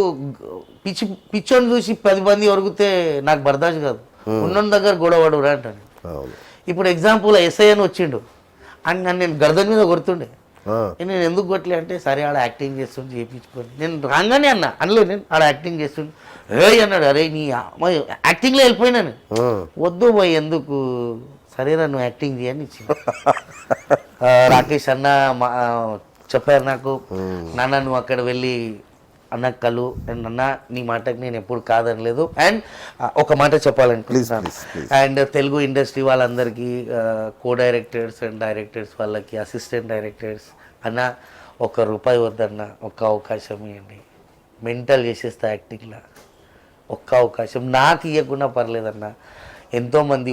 S2: పిచ్చోని చూసి 10 మంది ఒరిగితే నాకు బర్దాష్ కాదు. ఉన్న దగ్గర గొడవ పడురా అంటాను. ఇప్పుడు ఎగ్జాంపుల్ ఎస్ఐ అని వచ్చిండు అని నన్ను నేను గర్దన్ మీద కొడుతుండే. నేను ఎందుకు కొట్టలే అంటే, సరే ఆడ యాక్టింగ్ చేస్తుండే చేయించుకొని, నేను రాగానే అన్న అందులో నేను ఆడ యాక్టింగ్ చేస్తుండే. ఏ అన్నాడు, అరే నీ యాక్టింగ్లో వెళ్ళిపోయినాను. వద్దు పోయి ఎందుకు, సరేనా నువ్వు యాక్టింగ్ చేయని ఇచ్చిన. రాకేష్ అన్న చెప్పారు నాకు, నాన్న నువ్వు అక్కడ వెళ్ళి అన్న కలు అన్న, నీ మాటకి నేను ఎప్పుడు కాదనలేదు. అండ్ ఒక మాట చెప్పాలనుకుంటున్నాను, అండ్ తెలుగు ఇండస్ట్రీ వాళ్ళందరికీ, కో డైరెక్టర్స్ అండ్ డైరెక్టర్స్ వాళ్ళకి, అసిస్టెంట్ డైరెక్టర్స్ అన్న, 1 రూపాయి వద్దన్న, ఒక్క అవకాశం ఇవ్వండి, మెంటల్ చేసేస్తా యాక్టింగ్లో, ఒక్క అవకాశం నాకు ఇవ్వకుండా పర్లేదన్న. ఎంతోమంది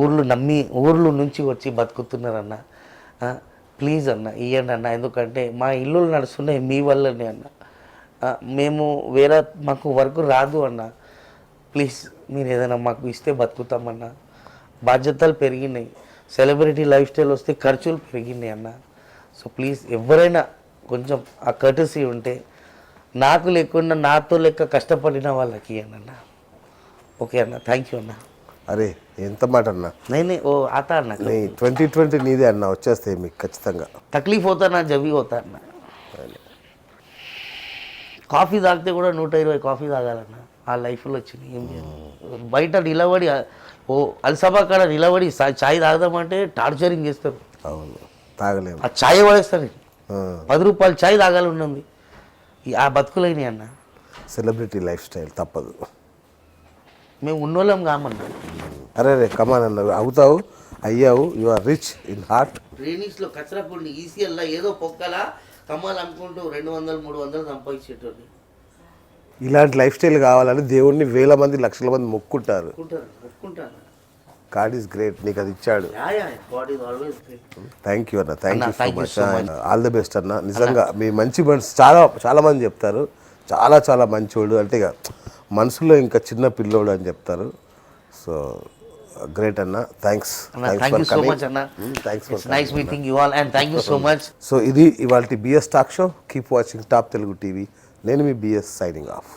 S2: ఊర్లు నమ్మి ఊర్లు నుంచి వచ్చి బతుకుతున్నారన్న, ప్లీజ్ అన్న ఇవ్వండి అన్న. ఎందుకంటే మా ఇల్లులు నడుస్తున్నాయి మీ వల్లనే అన్న. మేము వేరే మాకు వర్క్ రాదు అన్న, ప్లీజ్ మీరు ఏదైనా మాకు ఇస్తే బతుకుతామన్నా. బాధ్యతలు పెరిగినాయి. సెలబ్రిటీ లైఫ్ స్టైల్ వస్తే ఖర్చులు పెరిగినాయి అన్న. సో ప్లీజ్ ఎవరైనా కొంచెం ఆ కర్టసీ ఉంటే నాకు లేకుండా నాతో లెక్క కష్టపడిన వాళ్ళకి అన్న. ఓకే అన్న, థ్యాంక్ యూ అన్న.
S1: అరే ఎంత మాట అన్నా,
S2: నేనే ఓ ఆతా అన్న,
S1: నీ 2020 నీదే అన్న, వచ్చేస్తాయి మీకు ఖచ్చితంగా.
S2: తక్లీఫ్ होता ना जब भी होता అన్న. కాఫీ తాగితే కూడా 120 కాఫీ తాగాలన్న. ఆ లైఫ్లో వచ్చింది ఏం చేయాలి. బయట నిలబడి ఓ అల్సభా కాడ నిలబడి చాయ్ తాగదామంటే టార్చరింగ్ చేస్తారు.
S1: అవును, తాగలేము.
S2: ఆ చాయ్ పడేస్తారు.
S1: ఆ,
S2: 10 రూపాయలు చాయ్ తాగాలి ఉన్నది. ఆ బతుకులైనాయి అన్న.
S1: సెలబ్రిటీ లైఫ్ స్టైల్ తప్పదు.
S2: మేము ఉన్నోళ్ళం కామన్నా.
S1: అరే రే కమాన్ అన్న, అవుతావు, అయ్యావు, you are rich in heart.
S2: ట్రైనింగ్స్లో కచరా కొన్ని ఈసీఎల్లా ఏదో పొక్కలా కమ్మాలి అనుకుంటూ 200-300 సంపాదించేటోళ్ళు
S1: ఇలాంటి లైఫ్ స్టైల్ కావాలని దేవుణ్ణి వేల మంది లక్షల మంది మొక్కుంటారు.
S2: ఒప్పుకుంటాను.
S1: గాడ్ ఈస్ గ్రేట్, నీకు అది ఇచ్చాడు.
S2: God is always great.
S1: Thank you అన్న, thank you so
S2: thank you
S1: much.
S2: so much.
S1: All the best అన్న. నిజంగా మీ మంచి మనసు చాలా చాలా మంది చెప్తారు, చాలా చాలా మంచోడు అంటే ఇక మనసులో ఇంకా చిన్న పిల్లోడు అని చెప్తారు. సో గ్రేట్ అన్న, thanks.
S2: Thank you so much అన్న.
S1: Thanks for
S2: nice meeting you all and thank you so much.
S1: So ఇది ఇవాళ BS talk show. Keep watching Top Telugu TV. నేను మీ బిఎస్ సైనింగ్ ఆఫ్.